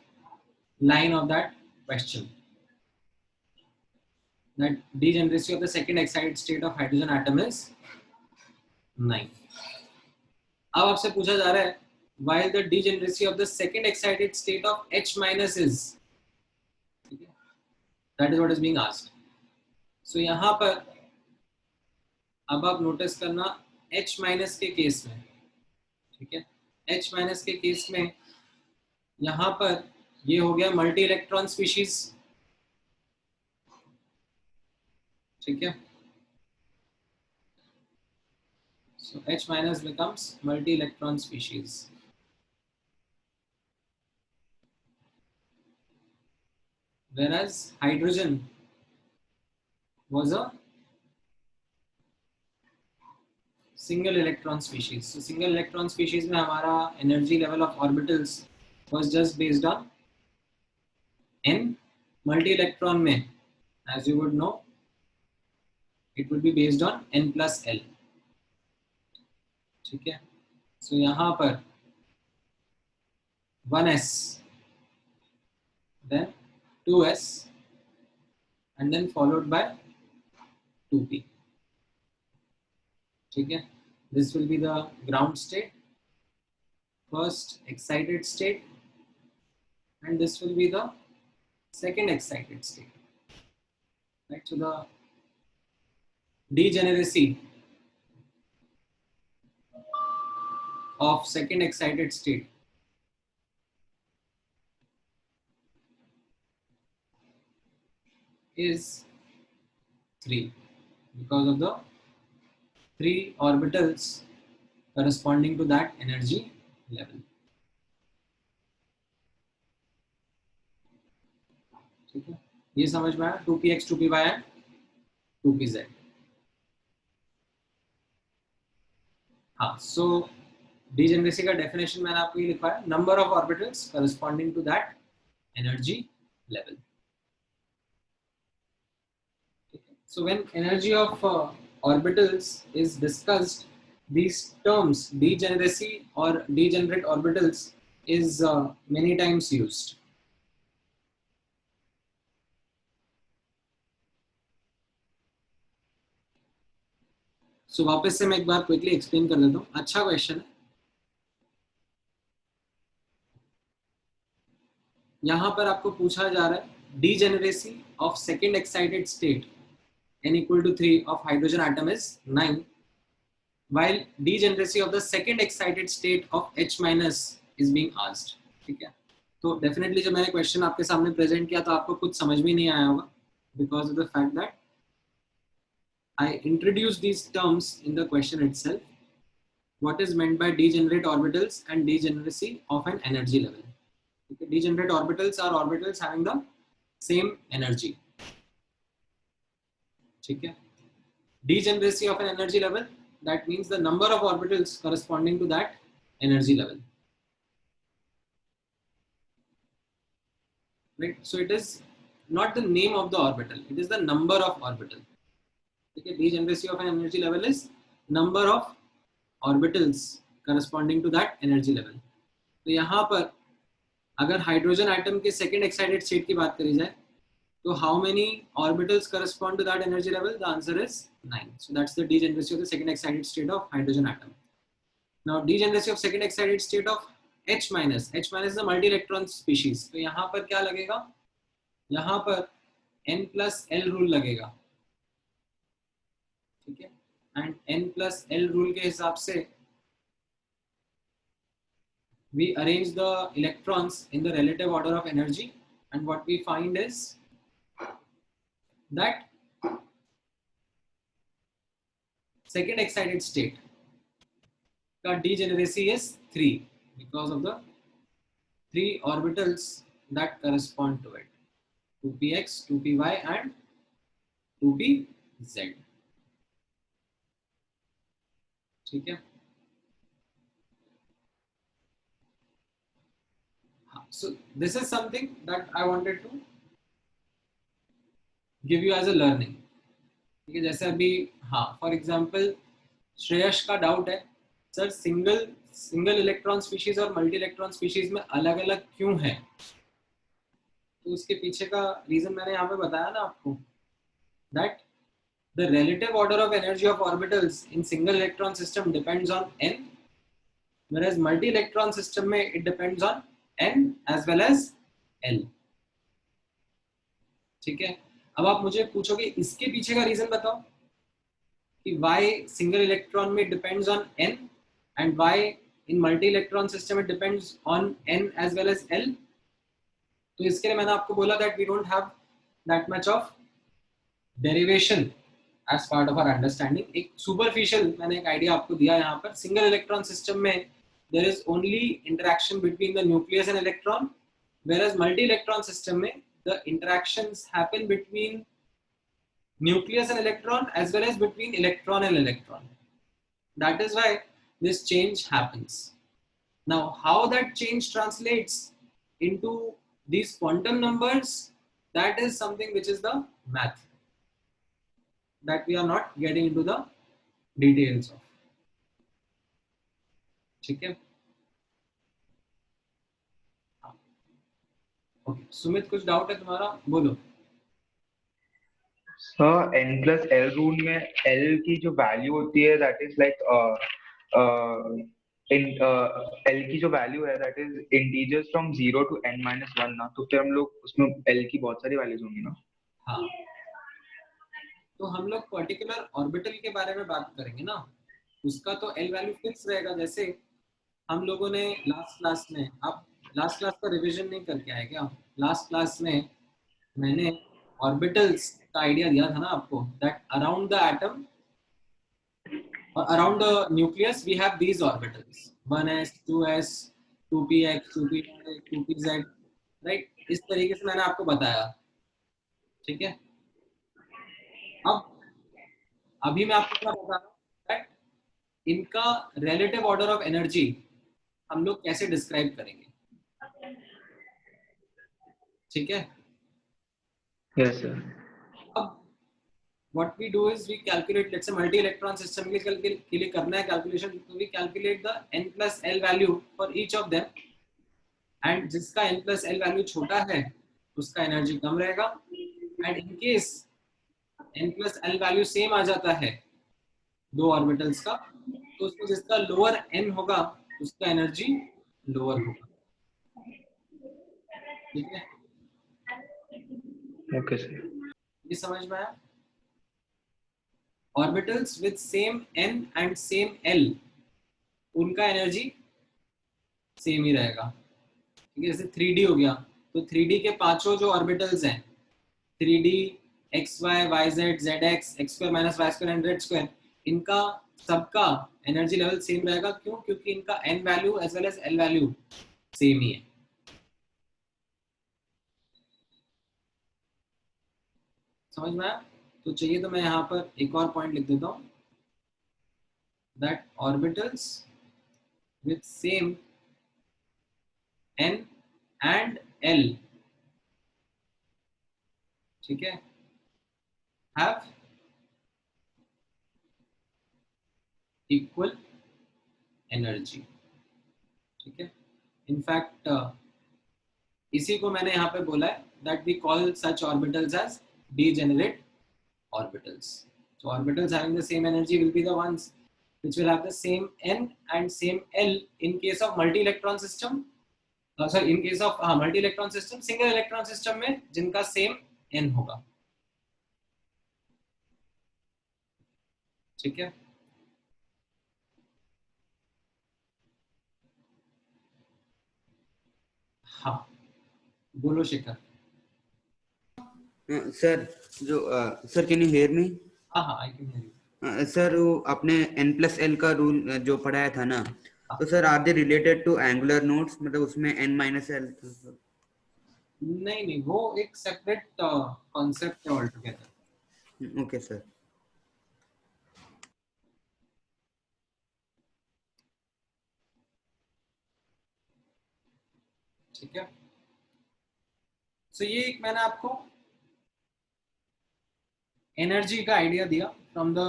line of that question. That degeneracy of the second excited state of hydrogen atom is 9. अब आपसे पूछा जा रहा है while the degeneracy of the second excited state of H minus is, that is what is being asked. So यहाँ पर अब आप नोटिस करना H माइनस के केस में, ठीक है, H माइनस के केस में यहाँ पर ये हो गया मल्टी इलेक्ट्रॉन स्पीशीज, ठीक है. So H minus becomes multi-electron species. Whereas hydrogen was a single electron species. So single electron species में हमारा energy level of orbitals was just based on n. Multi-electron में, as you would know, it would be based on n plus l. ठीक है. So यहाँ पर 1s, then 2s, and then followed by 2p. ठीक है. This will be the ground state, first excited state, and this will be the second excited state. Right. So the degeneracy of second excited state is 3 because of the 3 orbitals corresponding to that energy level. ठीक है. ये समझ में आया. 2px 2py and 2pz. हाँ. So degeneracy का definition मैंने आपको ये लिखा है, number of orbitals corresponding to that energy level. So when energy of orbitals is discussed, these terms degeneracy or degenerate orbitals is many times used. So वापस से मैं एक बार क्विकली एक्सप्लेन कर देता हूँ. अच्छा क्वेश्चन है. यहाँ पर आपको पूछा जा रहा है degeneracy of second excited state n equal to 3 of hydrogen atom is 9, while degeneracy of the second excited state of H minus is being asked. ठीक है. तो डेफिनेटली जब मैंने क्वेश्चन आपके सामने प्रेजेंट किया तो आपको कुछ समझ में नहीं आया होगा, because of the fact that I introduced these terms in the question itself. What is meant by degenerate orbitals and degeneracy of an energy level? Okay. Degenerate orbitals are orbitals having the same energy. ठीक है. Degeneracy of an energy level, that means the number of orbitals corresponding to that energy level. Right. So it is not the name of the orbital, it is the number of orbital. Okay. Degeneracy of an energy level is number of orbitals corresponding to that energy level. तो यहाँ पर अगर hydrogen atom के second excited state की बात करी जाए तो how many orbitals correspond to that energy level? The answer is 9. So that's the degeneracy of the second excited state of hydrogen atom. Now degeneracy of second excited state of H minus. H minus is a multi-electron species. तो यहाँ पर क्या लगेगा? यहाँ पर n plus l rule लगेगा. ठीक है. And n plus l rule के हिसाब से we arrange the electrons in the relative order of energy, and what we find is that second excited state का degeneracy is 3 because of the 3 orbitals that correspond to it, 2px, 2py and 2pz. ठीक है. So this is something that I wanted to give you as a learning. ठीक है. जैसे अभी हाँ for example Shreyas का doubt है, सर सिंगल इलेक्ट्रॉन स्पीशीज और मल्टी इलेक्ट्रॉन स्पीशीज में अलग अलग क्यों है? तो उसके पीछे का रीजन मैंने यहाँ पे बताया ना आपको, that the relative order of energy of orbitals in single electron system depends on n, whereas multi electron system में it depends on n as well as l. ठीक है. अब आप मुझे पूछोगे इसके पीछे का रीजन बताओ कि why सिंगल इलेक्ट्रॉन में depends on n and why in multi electron system it depends on n as well as l. तो इसके लिए मैंने आपको बोला that we don't have that much of derivation as part of our understanding. एक superficial मैंने एक idea आपको दिया यहाँ पर. Single electron system में there is only interaction between the nucleus and electron, whereas multi-electron system में the interactions happen between nucleus and electron as well as between electron and electron. That is why this change happens. Now, how that change translates into these quantum numbers, that is something which is the math that we are not getting into the details of. ठीक है? Okay. Sumit कुछ doubt है तुम्हारा? बोलो. Sir n plus l rule में l की जो value होती है दैट इज लाइक l की जो वैल्यू है that is integers from 0 to n minus 1 ना, तो फिर हम लोग उसमें l की बहुत सारी वैल्यूज होंगी ना. हाँ, तो हम लोग पर्टिकुलर ऑर्बिटल के बारे में बात करेंगे ना, उसका तो l वैल्यू फिक्स रहेगा. जैसे हम लोगों ने लास्ट क्लास में, आप लास्ट क्लास का रिवीजन नहीं करके आए क्या? लास्ट क्लास में मैंने ऑर्बिटल्स का आइडिया दिया था ना आपको, दैट अराउंड द एटम और around the nucleus we have these orbitals 1s 2s 2px 2py 2pz, right? इस तरीके से मैंने आपको बताया. ठीक है? अब अभी मैं आपको क्या बता रहा हूँ, दैट इनका रिलेटिव ऑर्डर ऑफ एनर्जी हम लोग कैसे डिस्क्राइब करेंगे. ठीक है? Yes sir. अब what we do is we calculate, let's say multi electron system के लिए करना है calculation, तो we calculate the n plus l value for each of them, and जिसका n plus l value छोटा है उसका एनर्जी कम रहेगा, and in case n plus l value same आ जाता है दो ऑर्बिटल्स का, तो उसमें जिसका लोअर n होगा उसका एनर्जी लोअर होगा. ठीक है? Okay sir. ये समझ में आया? Orbitals with same n and same l, उनका एनर्जी सेम ही रहेगा. ठीक है? जैसे 3D हो गया, तो 3D के पांचों जो ऑर्बिटल्स हैं 3D xy yz zx x square minus y square and z square, इनका सबका एनर्जी लेवल सेम रहेगा. क्यों? क्योंकि इनका n value as well as l value same ही है. समझ में आया? तो चाहिए तो मैं यहाँ पर एक और पॉइंट लिख देता हूँ, that orbitals with same n and l, ठीक है, have equal energy. ठीक है? इनफैक्ट इसी को मैंने यहाँ पे बोला है that we call such orbitals as degenerate orbitals. So orbitals having the same energy will be the ones which will have the same n and same l in case of multi-electron system. Sorry, in case of multi-electron system, single electron system में जिनका same n होगा. ठीक है? हाँ, बोलो Shikhar. Sir जो sir can you hear me? हाँ हाँ, I can hear you. Sir वो आपने n plus l का रूल जो पढ़ाया था ना, तो sir are they related to angular nodes, मतलब उसमें n minus l था? नहीं नहीं, वो एक सेपरेट कॉन्सेप्ट है ऑल टुगेदर. Okay sir. ठीक है? सो ये एक मैंने आपको एनर्जी का आइडिया दिया from the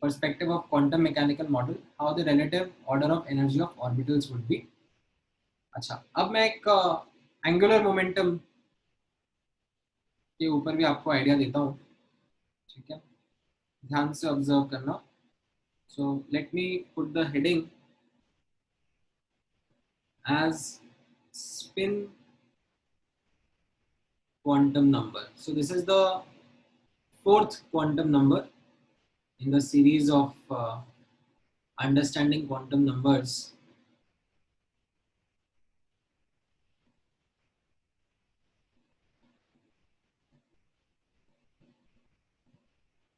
perspective of quantum mechanical model, how the relative order of energy of orbitals would be. अच्छा, अब मैं एक एंगुलर मोमेंटम के ऊपर भी आपको आइडिया देता हूँ. ठीक है? ध्यान से ऑब्जर्व करना. So let me put the heading as spin quantum number. So this is the fourth quantum number in the series of understanding quantum numbers.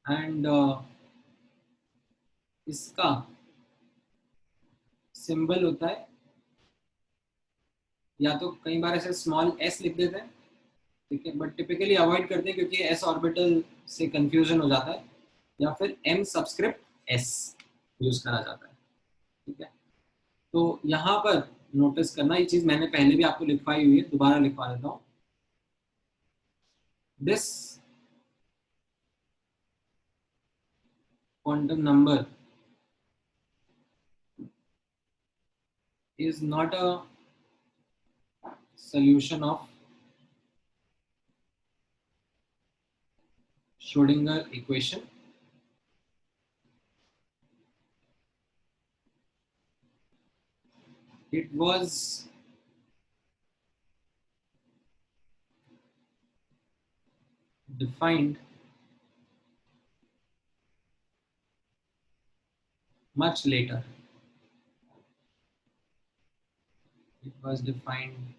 And इसका सिंबल होता है, या तो कई बार ऐसे स्मॉल s लिख देते हैं, ठीक है, बट टिपिकली अवॉइड करते हैं क्योंकि s ऑर्बिटल से कंफ्यूजन हो जाता है, या फिर m सबस्क्रिप्ट s यूज करा जाता है, ठीक है। तो यहाँ पर नोटिस करना, ये चीज मैंने पहले भी आपको लिखवाई हुई है, दोबारा लिखवा देता हूँ। This quantum number is not a solution of Schrodinger equation. It was defined much later. It was defined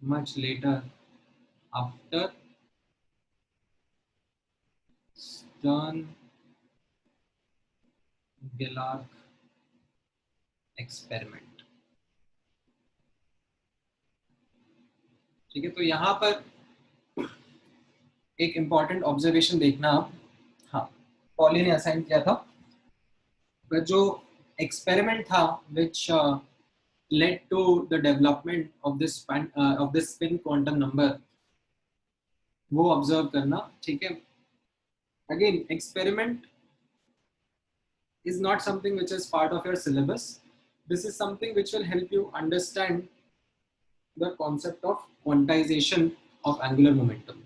much later after Stern-Galerk experiment. ठीक है, तो यहाँ पर एक इंपॉर्टेंट ऑब्जर्वेशन देखना आप, हाँ पॉली ने असाइन किया था, पर जो एक्सपेरिमेंट था which led to the development of this spin quantum number, वो ऑब्जर्व करना, ठीक है। Again experiment is not something which is part of your syllabus. This is something which will help you understand the concept of quantization of angular momentum,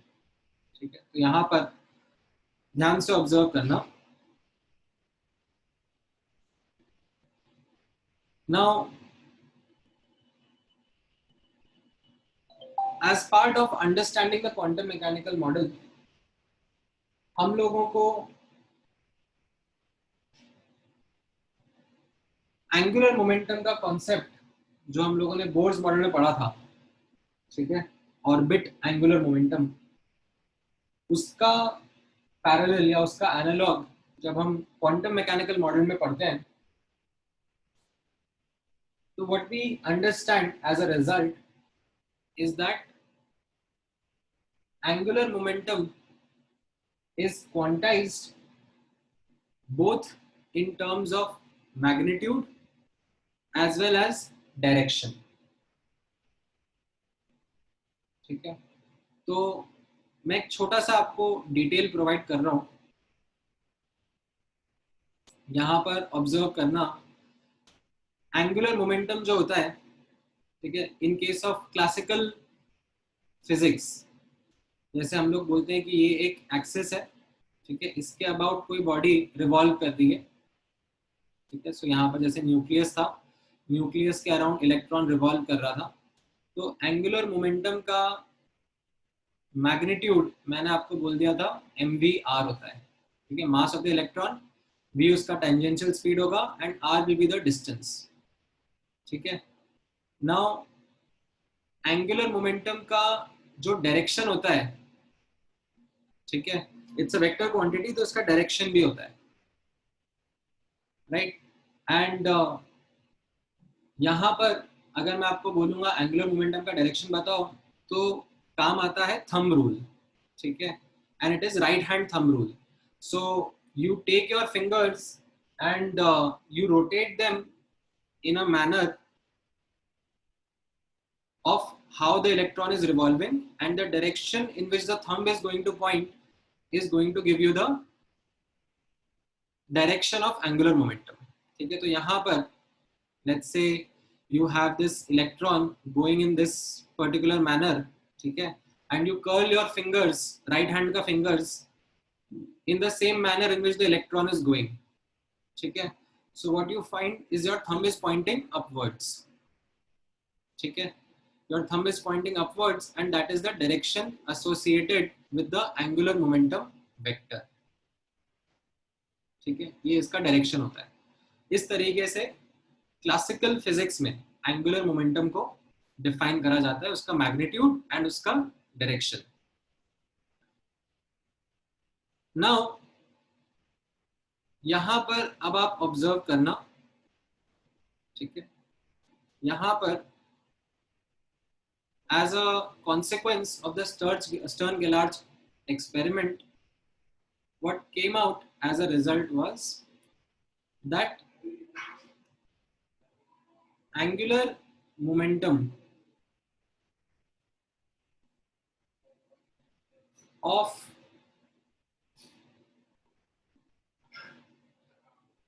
ठीक है। तो यहाँ पर ध्यान से ऑब्जर्व करना। Now as part of understanding the quantum mechanical model, हम लोगों को एंगुलर मोमेंटम का कॉन्सेप्ट जो हम लोगों ने बोर्स मॉडल में पढ़ा था, ठीक है, ऑर्बिट एंगुलर मोमेंटम, उसका पैरेलल या उसका एनालॉग जब हम क्वांटम मैकेनिकल मॉडल में पढ़ते हैं, तो what we understand as a result is that angular momentum is quantized both in terms of magnitude as well as direction, ठीक है। तो मैं एक छोटा सा आपको डिटेल प्रोवाइड कर रहा हूं, यहां पर ऑब्जर्व करना। एंगुलर मोमेंटम जो होता है, ठीक है, in case of classical physics, जैसे हम लोग बोलते हैं कि ये एक एक्सिस है, ठीक है, इसके अबाउट कोई बॉडी रिवॉल्व कर रही है, ठीक है। सो यहाँ पर जैसे न्यूक्लियस था, न्यूक्लियस के अराउंड इलेक्ट्रॉन रिवॉल्व कर रहा था, तो एंगुलर मोमेंटम का मैग्नीट्यूड मैंने आपको बोल दिया था mvr होता है, ठीक है, mass of the electron, v उसका टेंजेंशियल स्पीड होगा and r will be the distance, ठीक है। नाउ एंगुलर मोमेंटम का जो डायरेक्शन होता है, ठीक है, इट्स अ वेक्टर क्वांटिटी, तो इसका डायरेक्शन भी होता है, राइट। एंड यहाँ पर अगर मैं आपको बोलूंगा एंगुलर मोमेंटम का डायरेक्शन बताओ, तो काम आता है थंब रूल, ठीक है, and it is right hand thumb rule. So you take your fingers and you rotate them in a manner of how the electron is revolving, and the direction in which the thumb is going to point is going to give you the direction of angular momentum, ठीक है। तो यहाँ पर let's say you have this electron going in this particular manner, ठीक है, and you curl your fingers, right hand का fingers, in the same manner in which the electron is going, ठीक है। So what you find is your thumb is pointing upwards, ठीक है, your thumb is pointing upwards, and that is the direction associated with the angular momentum vector, ठीक है, ये इसका direction होता है। इस तरीके से क्लासिकल फिजिक्स में एंगुलर मोमेंटम को डिफाइन करा जाता है, उसका मैग्नीट्यूड एंड उसका डायरेक्शन। नाउ यहां पर अब आप ऑब्जर्व करना, ठीक है, यहां पर as a consequence of the Stern-Gerlach experiment, what came out as a result was that angular momentum of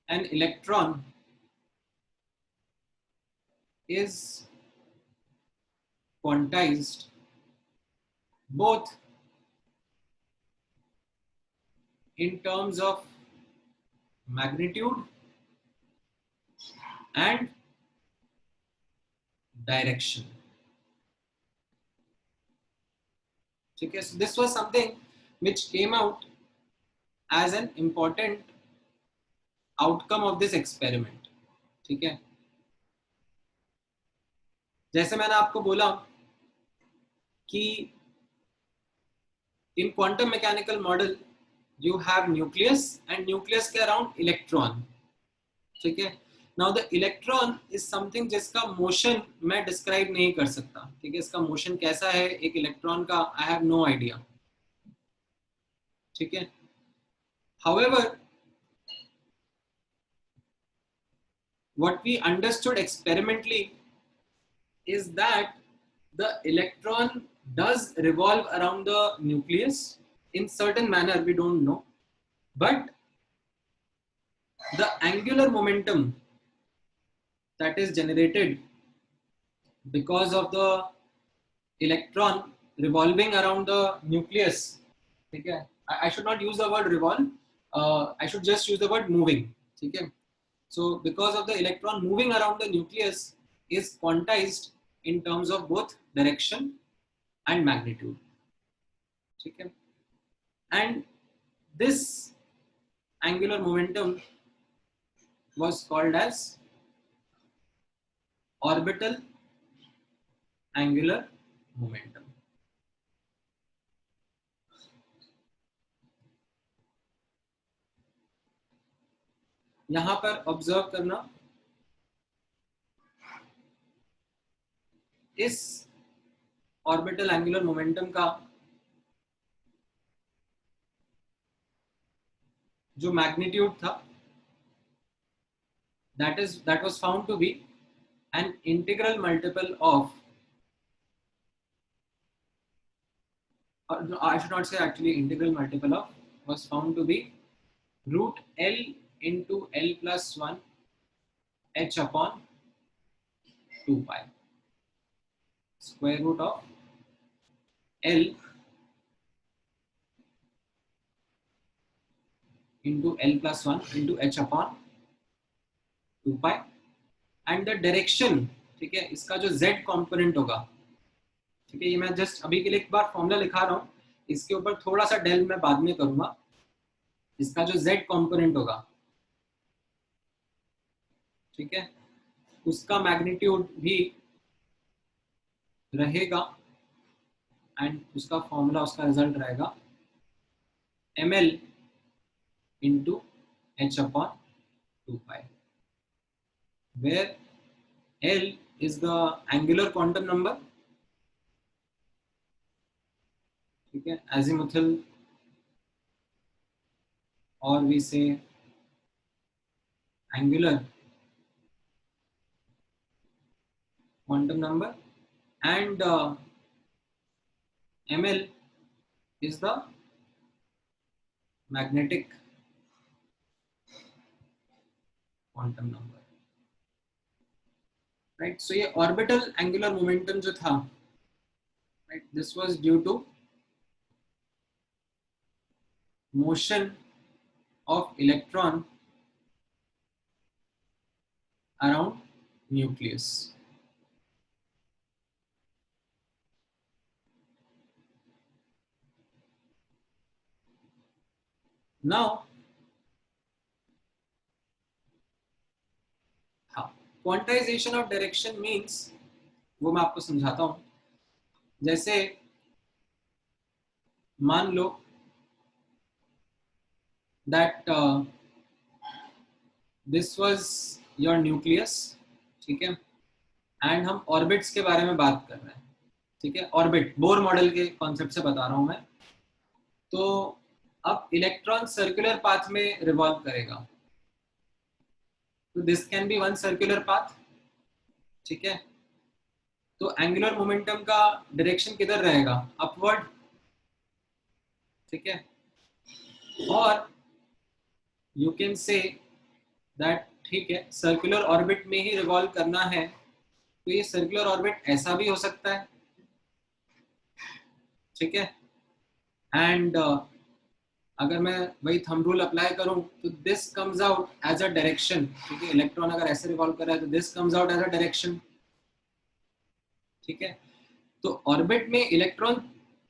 an electron is quantized both in terms of magnitude and direction. Okay, so this was something which came out as an important outcome of this experiment. ठीक है, जैसे मैंने आपको बोला कि in quantum mechanical model you have nucleus and nucleus के around electron. ठीक है, now the electron is something जिसका motion मैं describe नहीं कर सकता. ठीक है, इसका motion कैसा है एक electron का, I have no idea. ठीक है, however what we understood experimentally is that the electron does revolve around the nucleus in certain manner, we don't know, but the angular momentum that is generated because of the electron revolving around the nucleus, okay, I should not use the word revolve, I should just use the word moving. Okay, so because of the electron moving around the nucleus is quantized in terms of both direction and magnitude. Okay, and this angular momentum was called as orbital angular momentum. यहां पर observe करना, इस orbital angular momentum का जो magnitude था that was found to be an integral multiple of, no, I should not say actually integral multiple of, was found to be root L into L plus 1 h upon 2 pi, square root of L into L plus 1 into h upon 2 pi, and the direction, ठीक है, इसका जो z component होगा, ठीक है, ये मैं just अभी के लिए एक बार फॉर्मूला लिखा रहा हूँ, इसके ऊपर थोड़ा सा डेल मैं बाद में करूंगा, इसका जो z कंपोनेंट होगा, ठीक है, उसका मैग्नीट्यूड भी रहेगा एंड उसका फॉर्मूला, उसका रिजल्ट रहेगा ml into h upon 2 pi, where L is the angular quantum number, ठीक है, azimuthal, or we say angular quantum number, and ml is the magnetic quantum number, right? So ये orbital angular momentum जो था, right, this was due to motion of electron around nucleus. Now, quantization of direction means, वो मैं आपको समझाता हूं, जैसे मान लो that this was your nucleus, ठीक है, एंड हम ऑर्बिट्स के बारे में बात कर रहे हैं, ठीक है, ऑर्बिट बोर मॉडल के कॉन्सेप्ट से बता रहा हूं मैं। तो अब इलेक्ट्रॉन सर्कुलर पाथ में रिवॉल्व करेगा, तो this can be one circular path, ठीक है। तो एंगुलर मोमेंटम का डायरेक्शन किधर रहेगा, अपवर्ड, ठीक है। और यू कैन से दैट, ठीक है, सर्कुलर ऑर्बिट में ही रिवॉल्व करना है, तो ये सर्कुलर ऑर्बिट ऐसा भी हो सकता है, ठीक है। एंड अगर मैं वही थंब रूल अप्लाई करूं तो this comes out as a direction, ठीक है। इलेक्ट्रॉन अगर ऐसे रिवॉल्व कर रहा है तो this comes out as a direction, ठीक है। तो ऑर्बिट में इलेक्ट्रॉन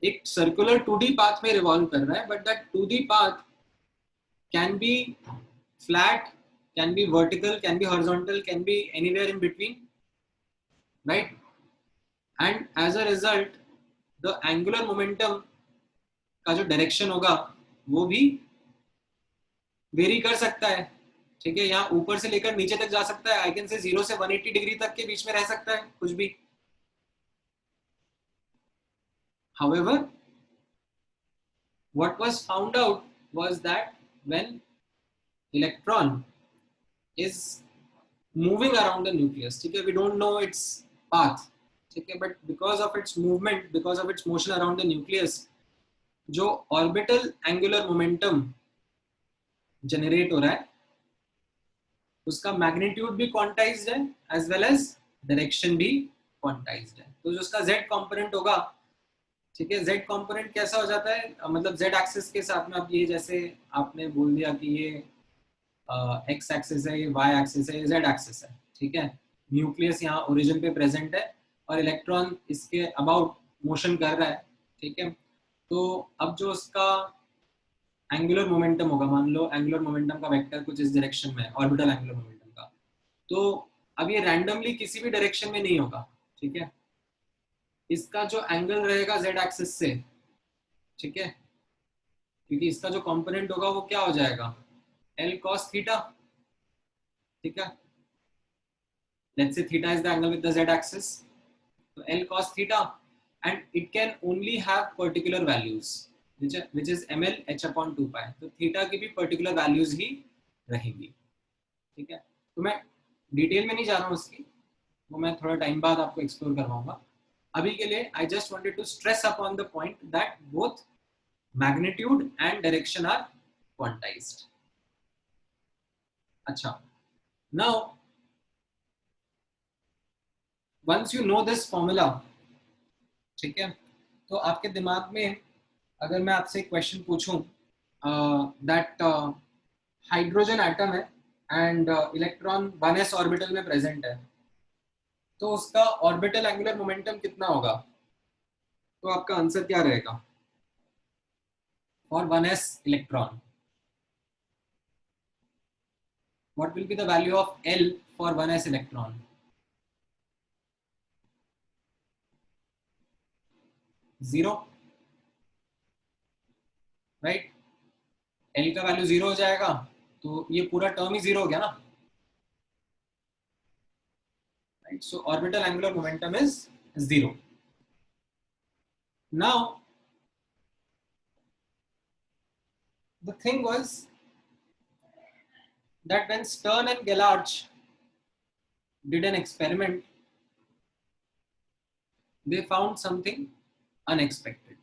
एक सर्कुलर 2D पाथ में रिवॉल्व कर रहा है, but that 2D path can be flat, can be vertical, can be horizontal, can be anywhere in between, right. And as a result the angular momentum का जो direction होगा वो भी very कर सकता है, ठीक है। यहाँ ऊपर से लेकर नीचे तक जा सकता है, आई कैन से 0 से 180 डिग्री तक के बीच में रह सकता है कुछ भी। However, what was found out was that when electron is moving around the nucleus, ठीक है, we don't know its path, ठीक है, but because of its movement, because of its motion around the nucleus, जो orbital angular momentum generate हो रहा है उसका magnitude भी क्वांटाइज्ड है एज वेल एज डायरेक्शन भी क्वांटाइज्ड है। तो जो उसका z कंपोनेंट होगा, ठीक है, z कंपोनेंट कैसा हो जाता है, मतलब z एक्सिस के साथ में, आप ये जैसे आपने बोल दिया कि ये x एक्सिस है, ये y एक्सिस है, ये z एक्सिस है, ठीक है। न्यूक्लियस यहाँ ओरिजिन पे प्रेजेंट है और इलेक्ट्रॉन इसके अबाउट मोशन कर रहा है, ठीक है। तो अब जो उसका एंगुलर मोमेंटम होगा, मान लो एंगुलर मोमेंटम का वेक्टर कुछ इस डायरेक्शन में, ऑर्बिटल एंगुलर मोमेंटम का, तो अब ये रैंडमली किसी भी डायरेक्शन में नहीं होगा, ठीक है। इसका जो एंगल रहेगा z एक्सिस से, ठीक है, क्योंकि इसका जो कंपोनेंट होगा वो क्या हो जाएगा, L cos थीटा, ठीक है। Let's say theta is the angle with the z axis, तो L cos theta, and it can only have particular values which is ml h upon 2 pi, तो थीटा की भी पर्टिकुलर वैल्यूज ही रहेंगी, ठीक है। तो मैं डिटेल में नहीं जा रहा हूँ उसकी, वो मैं थोड़ा टाइम बाद आपको एक्सप्लोर करवाऊंगा। अभी के लिए I just wanted to stress upon the point that both magnitude and direction are quantised. अच्छा, now once you know this formula, ठीक है, तो आपके दिमाग में अगर मैं आपसे एक क्वेश्चन पूछूं दैट हाइड्रोजन एटम है एंड इलेक्ट्रॉन 1s ऑर्बिटल में प्रेजेंट है, तो उसका ऑर्बिटल एंगुलर मोमेंटम कितना होगा, तो आपका आंसर क्या रहेगा for 1s electron? What will be the value of L for 1s electron? 0, right. L का वैल्यू 0 हो जाएगा तो ये पूरा टर्म ही 0 हो गया ना, right. So orbital angular momentum is 0। Now the thing was that when Stern and Gellert did an experiment, they found something unexpected.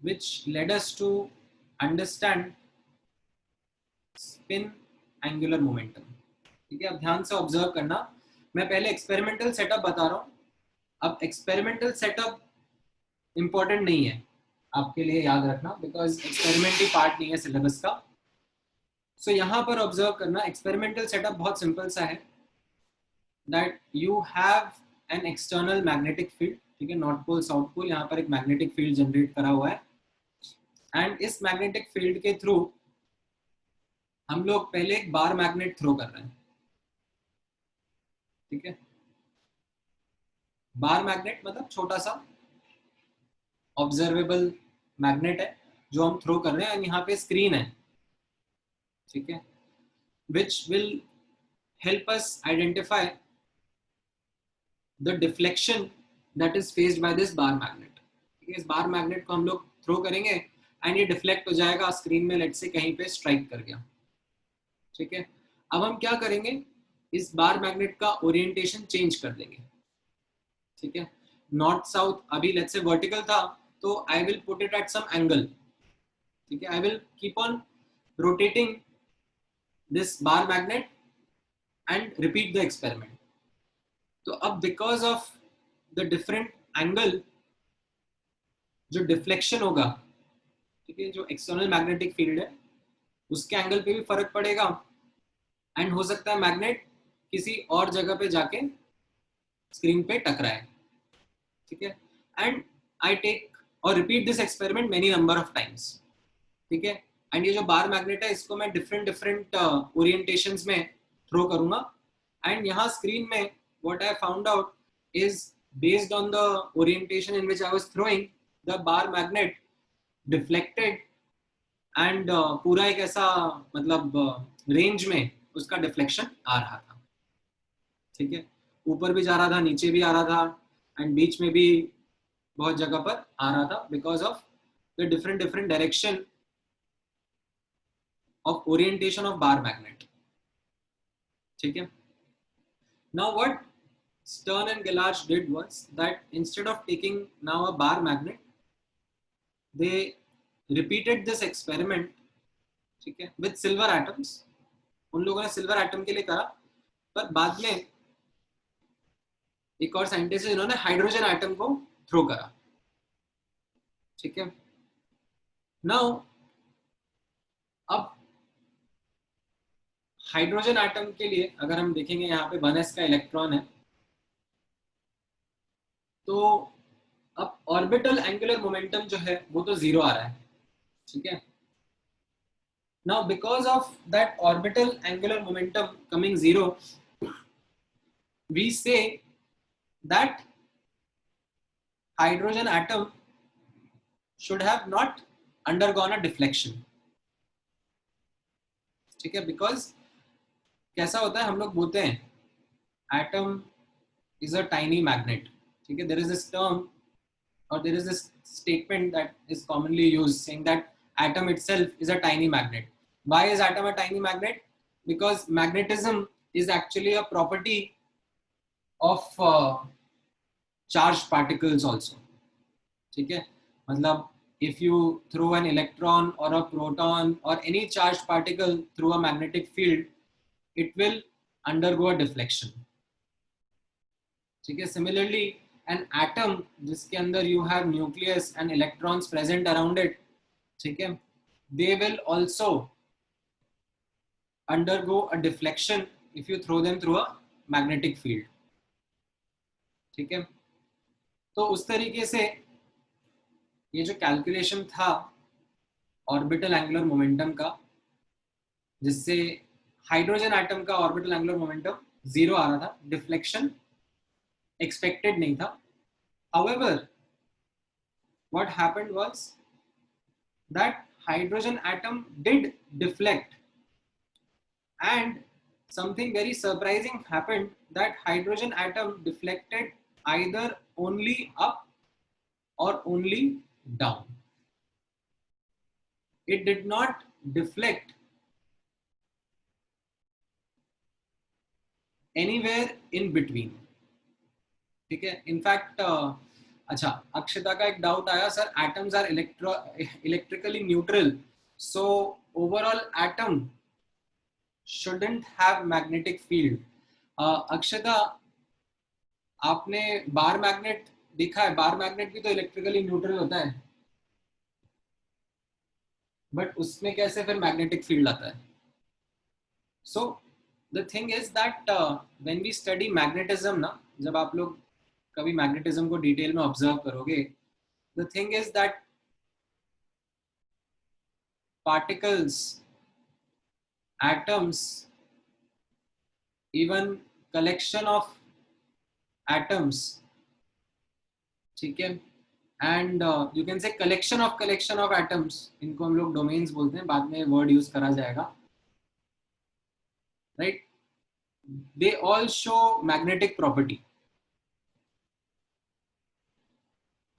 Which led us to understand spin angular momentum. ठीक है, अब ध्यान से observe करना, मैं पहले experimental setup बता रहा हूँ। अब एक्सपेरिमेंटल सेटअप इंपॉर्टेंट नहीं है आपके लिए, याद रखना, बिकॉज एक्सपेरिमेंट ही पार्ट नहीं है सिलेबस का। सो यहाँ पर ऑब्जर्व करना, एक्सपेरिमेंटल सेटअप बहुत सिंपल सा है, that you have an external magnetic field, ठीक है, नॉर्थ पोल साउथ पोल, यहाँ पर एक मैग्नेटिक फील्ड जनरेट करा हुआ है, एंड इस मैग्नेटिक फील्ड के थ्रू हम लोग पहले एक बार मैग्नेट थ्रो कर रहे हैं, ठीक है। बार मैग्नेट मतलब छोटा सा ऑब्जर्वेबल मैग्नेट है जो हम थ्रो कर रहे हैं, यहाँ पे स्क्रीन है, ठीक है, which will help us identify the deflection that is faced by this bar magnet. इस बार मैग्नेट को हम लोग थ्रो करेंगे एंड ये डिफ्लेक्ट हो जाएगा स्क्रीन में, लेट से कहीं पे स्ट्राइक कर गया, ठीक है। अब हम क्या करेंगे, इस बार मैग्नेट का ओरिएंटेशन चेंज कर देंगे, ठीक है। नॉर्थ साउथ अभी लेट्स से वर्टिकल था, तो I will put it at some angle, ठीक है। I will keep on rotating this bar magnet and repeat the experiment. तो अब because of the different angle जो डिफ्लेक्शन होगा, ठीक है, जो एक्सटर्नल मैग्नेटिक फील्ड है उसके एंगल पे भी फर्क पड़ेगा एंड हो सकता है मैग्नेट किसी और जगह पे जाके स्क्रीन पे टकराए, ठीक है। एंड आई टेक और repeat this experiment many number of times, ठीक है। एंड ये जो बार मैग्नेट है इसको मैं डिफरेंट डिफरेंट ओरिएंटेशंस में थ्रो करूंगा एंड यहाँ स्क्रीन में what I found out is based on the orientation in which I was throwing the bar magnet deflected and पूरा एक ऐसा मतलब रेंज में उसका डिफ्लेक्शन आ रहा था, ठीक है। ऊपर भी जा रहा था, नीचे भी आ रहा था एंड बीच में भी बहुत जगह पर आ रहा था because of the different different direction of orientation of bar magnet, ठीक है। Now what Stern and Gallard did was that instead of taking now a bar magnet, they repeated this experiment, ठीक है, with silver atoms। उन लोगों ने silver atom के लिए करा, पर बाद में एक और साइंटिस्ट है जिन्होंने हाइड्रोजन एटम को थ्रो करा, ठीक है। नाउ अब हाइड्रोजन एटम के लिए अगर हम देखेंगे यहाँ पे 1s का इलेक्ट्रॉन है, तो अब ऑर्बिटल एंगुलर मोमेंटम जो है वो तो 0 आ रहा है, ठीक है। Now because of that orbital angular momentum coming 0, we say that hydrogen atom should have not undergone a deflection, ठीक है। बिकॉज कैसा होता है, हम लोग बोलते हैं atom is a tiny magnet, ठीक है। There is this term or there is this statement that is commonly used saying that atom itself is a tiny magnet. Why is atom a tiny magnet? Because magnetism is actually a property of charged particles also, ठीक है। मतलब if you throw an electron or a proton or any charged particle through a magnetic field, it will undergo a deflection, ठीक है। Similarly an atom जिसके अंदर you have nucleus and electrons present around it, ठीक है, they will also undergo a deflection if you throw them through a magnetic field, ठीक है। तो उस तरीके से ये जो कैलकुलेशन था ऑर्बिटल एंगुलर मोमेंटम का, जिससे हाइड्रोजन एटम का ऑर्बिटल एंगुलर मोमेंटम 0 आ रहा था, डिफ्लेक्शन एक्सपेक्टेड नहीं था। However, what happened was that hydrogen atom did deflect, and something very surprising happened, that hydrogen atom deflected either only up or only down. It did not deflect anywhere in between, ठीक है। In fact अच्छा, अक्षता का एक doubt आया, sir atoms are electrically neutral, so overall atom shouldn't have magnetic field. Akshata, आपने bar magnet देखा है? Bar magnet भी तो इलेक्ट्रिकली न्यूट्रल होता है, बट उसमें कैसे फिर मैग्नेटिक फील्ड आता है? So the thing is that when we study magnetism ना, जब आप लोग कभी मैग्नेटिज्म को डिटेल में ऑब्जर्व करोगे, the thing is that particles, atoms, even collection of atoms ठीक है, and you can say collection of atoms, इनको हम लोग डोमेन्स बोलते हैं, बाद में वर्ड यूज करा जाएगा, right? They all show magnetic property,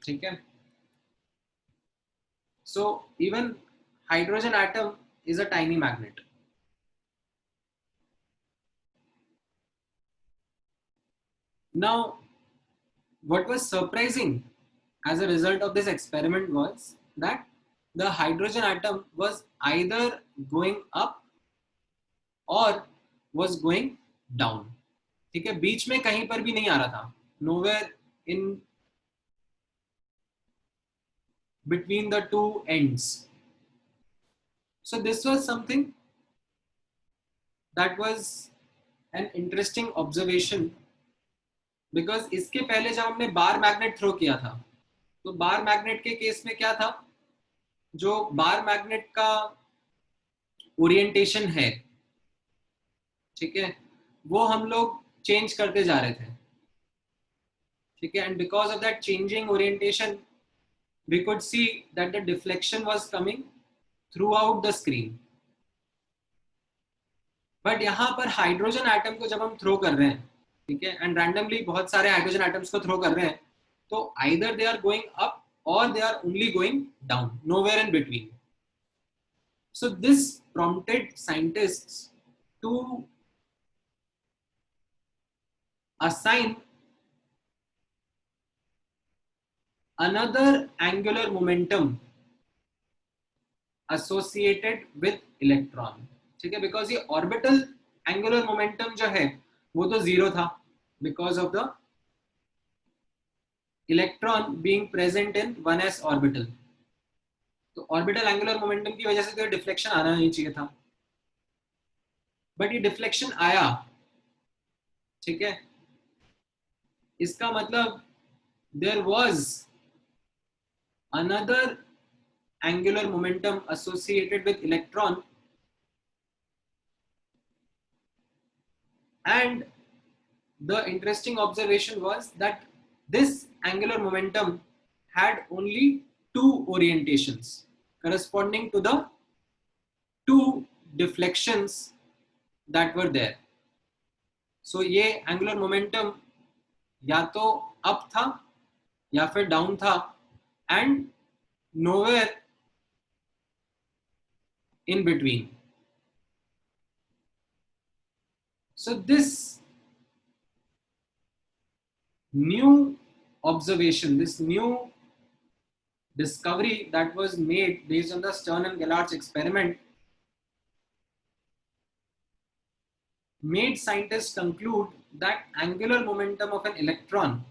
ठीक है? So even hydrogen atom is a tiny magnet. Now, what was surprising as a result of this experiment was that the hydrogen atom was either going up or was going down. ठीक है, बीच में कहीं पर भी नहीं आ रहा था. Nowhere in between the two ends. So this was something that was an interesting observation, because इसके पहले जब हमने बार मैग्नेट थ्रो किया था, तो बार मैग्नेट के केस में क्या था, जो बार मैग्नेट का ओरिएंटेशन है, ठीक है, वो हम लोग चेंज करते जा रहे थे, ठीक है, and because of that changing orientation we could see that the deflection was coming throughout the screen. But यहाँ पर हाइड्रोजन एटम को जब हम थ्रो कर रहे हैं, ठीक है, एंड रैंडमली बहुत सारे हाइड्रोजन एटम्स को थ्रो कर रहे हैं, तो either they are going up और they are only going down, nowhere in between. So this prompted scientists to assign another angular momentum associated with electron. ठीक है, because ये orbital angular momentum जो है वो तो zero था because of the electron being present in 1s orbital. तो orbital angular momentum की वजह से तो डिफ्लेक्शन आना नहीं चाहिए था, बट ये डिफ्लेक्शन आया, ठीक है. इसका मतलब there was another angular momentum associated with electron, and the interesting observation was that this angular momentum had only two orientations corresponding to the two deflections that were there. So ये angular momentum या तो up था या फिर down था, and nowhere in between. So this new observation, this new discovery that was made based on the Stern and Gallard's experiment made scientists conclude that angular momentum of an electron,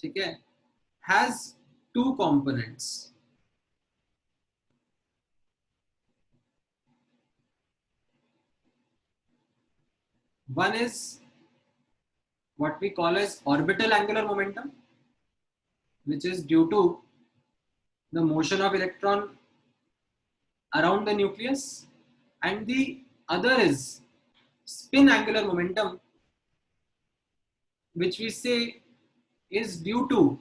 okay, has two components. One is what we call as orbital angular momentum, which is due to the motion of electron around the nucleus, and the other is spin angular momentum, which we say is due to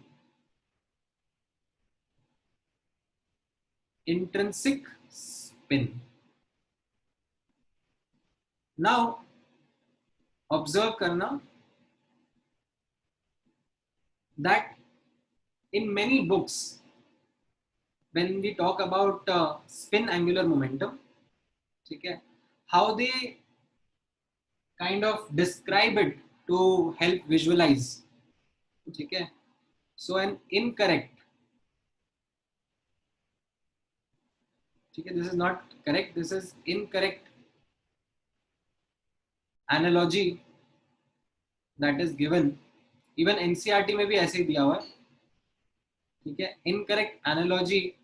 intrinsic spin. Now observe karna that in many books, when we talk about spin angular momentum, okay, how they kind of describe it to help visualize, okay. So an incorrect, okay, this is not correct, this is incorrect analogy that is given, even NCERT में भी ऐसे ही दिया हुआ है, ठीक है. Incorrect analogy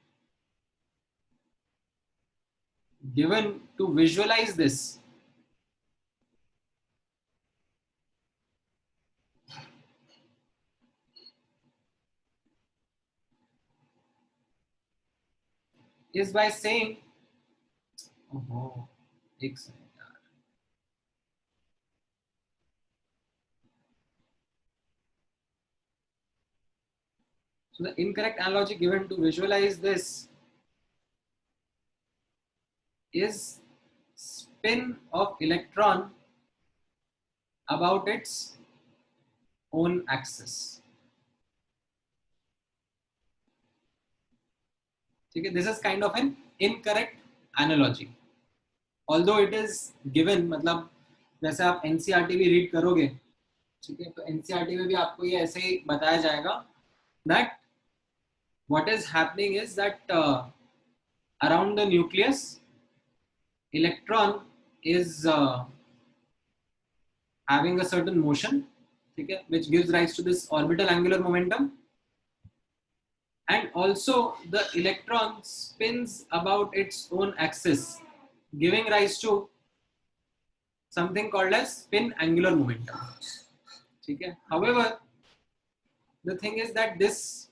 given to visualize this is by saying, oh, एक second. So the incorrect analogy given to visualize this is spin of electron about its own axis. ठीक है, this is kind of an incorrect analogy. Although it is given, मतलब जैसे आप NCERT भी read करोगे, ठीक है, तो NCERT में भी आपको ये ऐसे ही बताया जाएगा that what is happening is that around the nucleus electron is having a certain motion, ठीक है, which gives rise to this orbital angular momentum, and also the electron spins about its own axis, giving rise to something called as spin angular momentum. ठीक है, however the thing is that this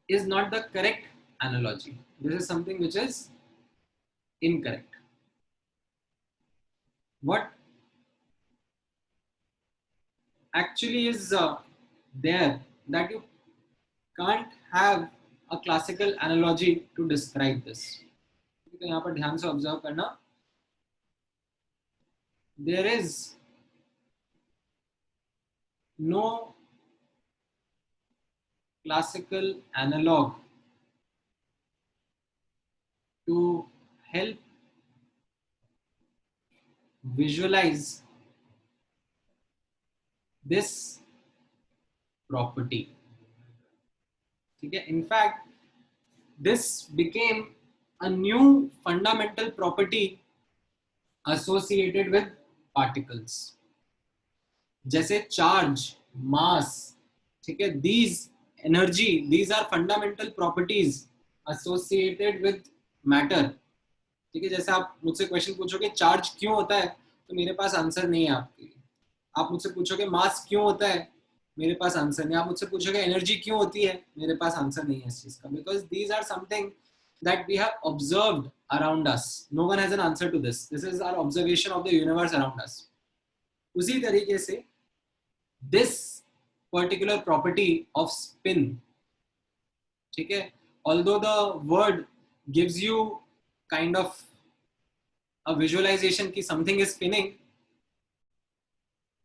is not the correct analogy. This is something which is incorrect. What actually is there that you can't have a classical analogy to describe this. तो यहाँ पर ध्यान से observe करना, there is no classical analog to help visualize this property. ठीक है, in fact this became a new fundamental property associated with particles, जैसे charge, mass, ठीक है, these energy, these are fundamental properties associated with matter. ठीक है, जैसे आप मुझसे क्वेश्चन पूछोगे चार्ज क्यों होता है, तो मेरे पास आंसर नहीं है आपके लिए. आप मुझसे पूछोगे मास क्यों होता है, मेरे पास आंसर नहीं. आप मुझसे पूछोगे एनर्जी क्यों होती है, मेरे पास आंसर नहीं है इस चीज का, because these are something that we have observed around us. No one has an answer to this. This is our observation of the universe around us. उसी तरीके से this particular property of spin, ठीक है, although the word gives you kind of a visualization कि something is spinning,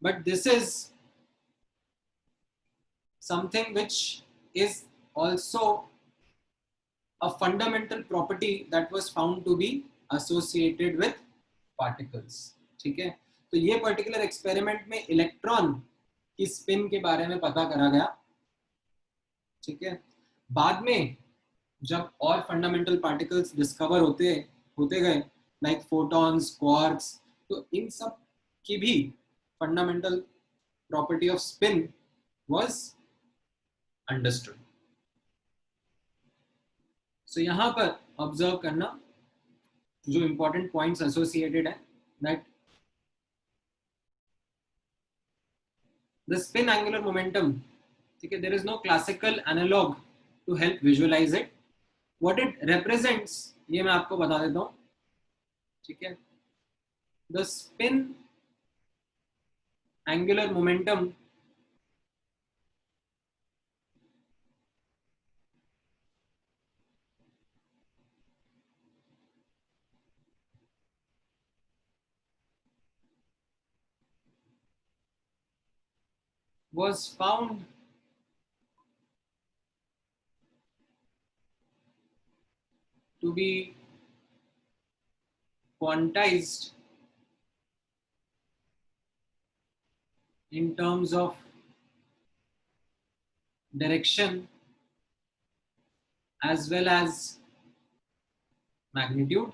but this is something which is also a fundamental property that was found to be associated with particles. ठीक है, तो ये particular experiment में electron की spin के बारे में पता करा गया. ठीक है, बाद में जब और फंडामेंटल पार्टिकल्स डिस्कवर होते गए, लाइक फोटॉन्स, क्वार्क्स, तो इन सब की भी fundamental property of spin was understood. So यहाँ पर ऑब्जर्व करना जो इंपॉर्टेंट पॉइंट्स एसोसिएटेड है, that the spin angular momentum, ठीक है, there is no classical analogue to help visualise it. What it represents ये मैं आपको बता देता हूँ. ठीक है, the spin angular momentum was found to be quantized in terms of direction as well as magnitude.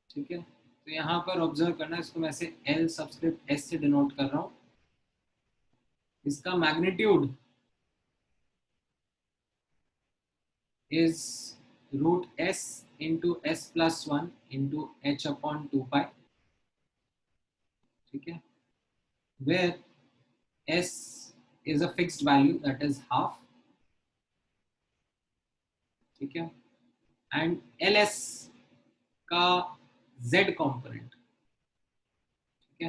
ठीक है, तो यहाँ पर ऑब्जर्व करना, इसको मैं ऐसे L सबस्क्रिप्ट S से डिनोट कर रहा हूँ. इसका magnitude is root S into S plus 1 into H upon 2 pi. ठीक है, where S is a fixed value, that is half. ठीक है, and LS का Z component, ठीक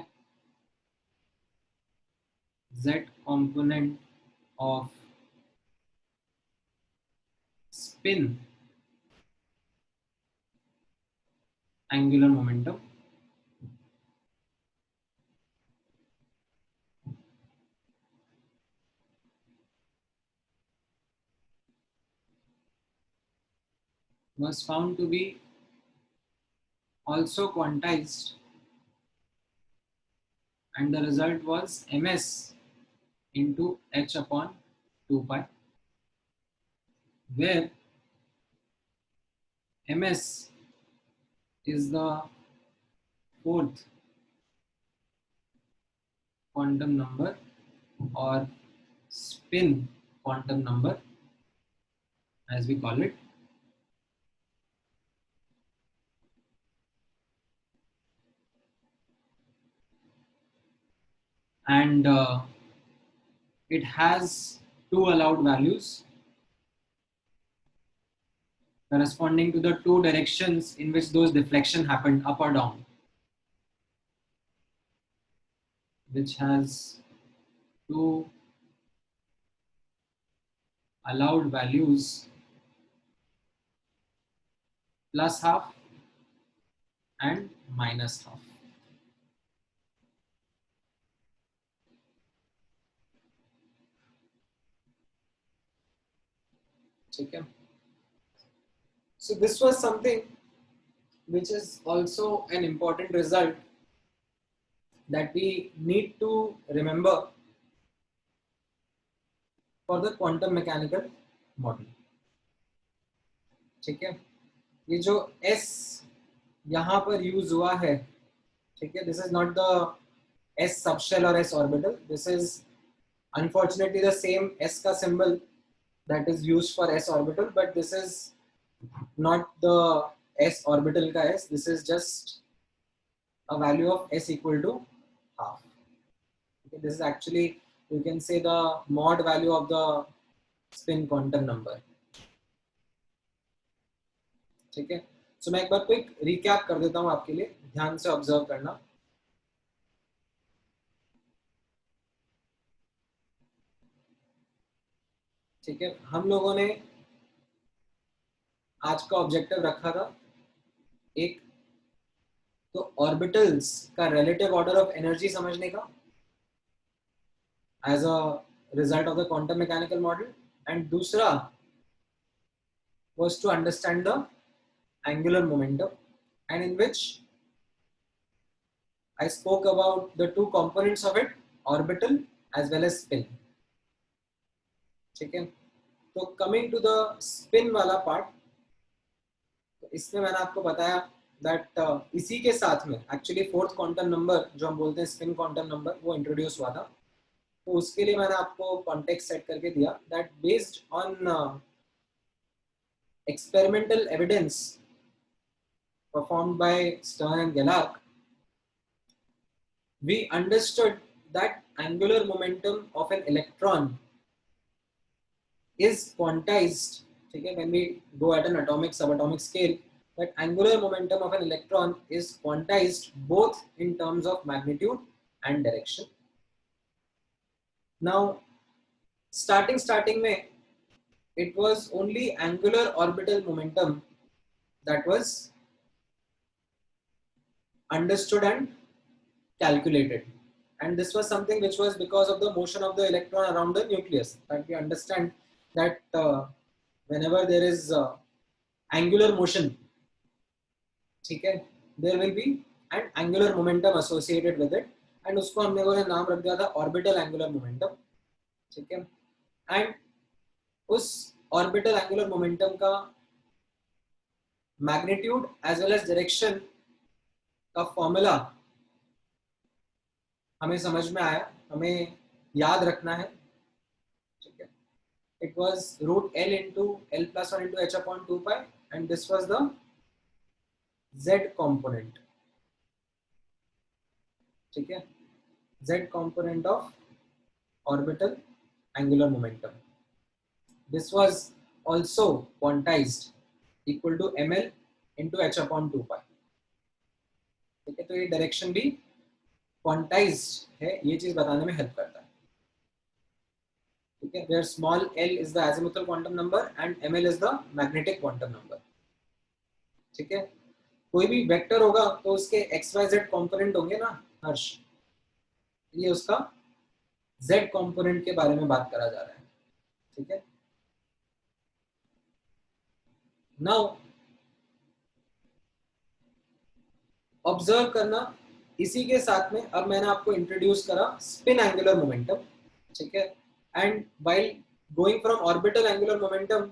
z component of spin angular momentum was found to be also quantized, and the result was ms into h upon 2 pi, where ms is the fourth quantum number or spin quantum number as we call it. And it has two allowed values corresponding to the two directions in which those deflection happened, up or down, which has two allowed values, plus half and minus half. Okay. So this was something which is also an important result that we need to remember for the quantum mechanical model. ठीक है, ये जो S यहाँ पर use हुआ है, ठीक है, this is not the S subshell or S orbital. This is unfortunately the same S का symbol that is used for S orbital, but this is not the S orbital का S. This is just a value of S equal to half. Okay, this is actually, you can say, the mod value of the spin quantum number. ठीक है, so मैं एक बार quick recap कर देता हूं आपके लिए, ध्यान से ऑब्जर्व करना. ठीक है, हम लोगों ने आज का ऑब्जेक्टिव रखा था एक तो ऑर्बिटल्स का रिलेटिव ऑर्डर ऑफ एनर्जी समझने का as a result of the quantum mechanical model, and दूसरा was to understand the angular momentum, and in which I spoke about the two components of it, orbital as well as spin. ठीक है, तो coming to the spin वाला part, तो इसमें मैंने आपको बताया दैट इसी के साथ में एक्चुअली फोर्थ क्वांटम नंबर जो हम बोलते हैं स्पिन क्वांटम नंबर, वो इंट्रोड्यूस हुआ था. तो उसके लिए मैंने आपको कॉन्टेक्स्ट सेट करके दिया that based on experimental evidence performed by Stern and Gallac, we understood that angular momentum of an electron is quantized. Okay, when we go at an atomic subatomic scale, that angular momentum of an electron is quantized both in terms of magnitude and direction. Now, starting में it was only angular orbital momentum that was understood and calculated, and this was something which was because of the motion of the electron around the nucleus, that we understand that whenever there is angular motion, ठीक है, there will be an angular momentum associated with it, and उसको हम लोगों ने नाम रख दिया था orbital angular momentum. ठीक है, and उस ऑर्बिटल एंगुलर मोमेंटम का magnitude as well as direction का फॉर्मूला हमें समझ में आया, हमें याद रखना है. ठीक है, it was root L into L plus one into H upon 2 pi, and this was the Z component. ठीक है, Z component of orbital angular momentum. This was also quantized equal to ml into h upon 2 pi. ठीक है, तो ये direction भी quantized है, ये चीज बताने में हेल्प करता है. ठीक है, where small l is the azimuthal quantum number and ml is the magnetic quantum number. ठीक है, कोई भी वेक्टर होगा तो उसके xyz कंपोनेंट होंगे ना हर्ष, ये उसका z कंपोनेंट के बारे में बात करा जा रहा है. ठीक है, नाउ ऑब्जर्व करना, इसी के साथ में अब मैंने आपको इंट्रोड्यूस करा स्पिन एंगुलर मोमेंटम. ठीक है, and while going from orbital angular momentum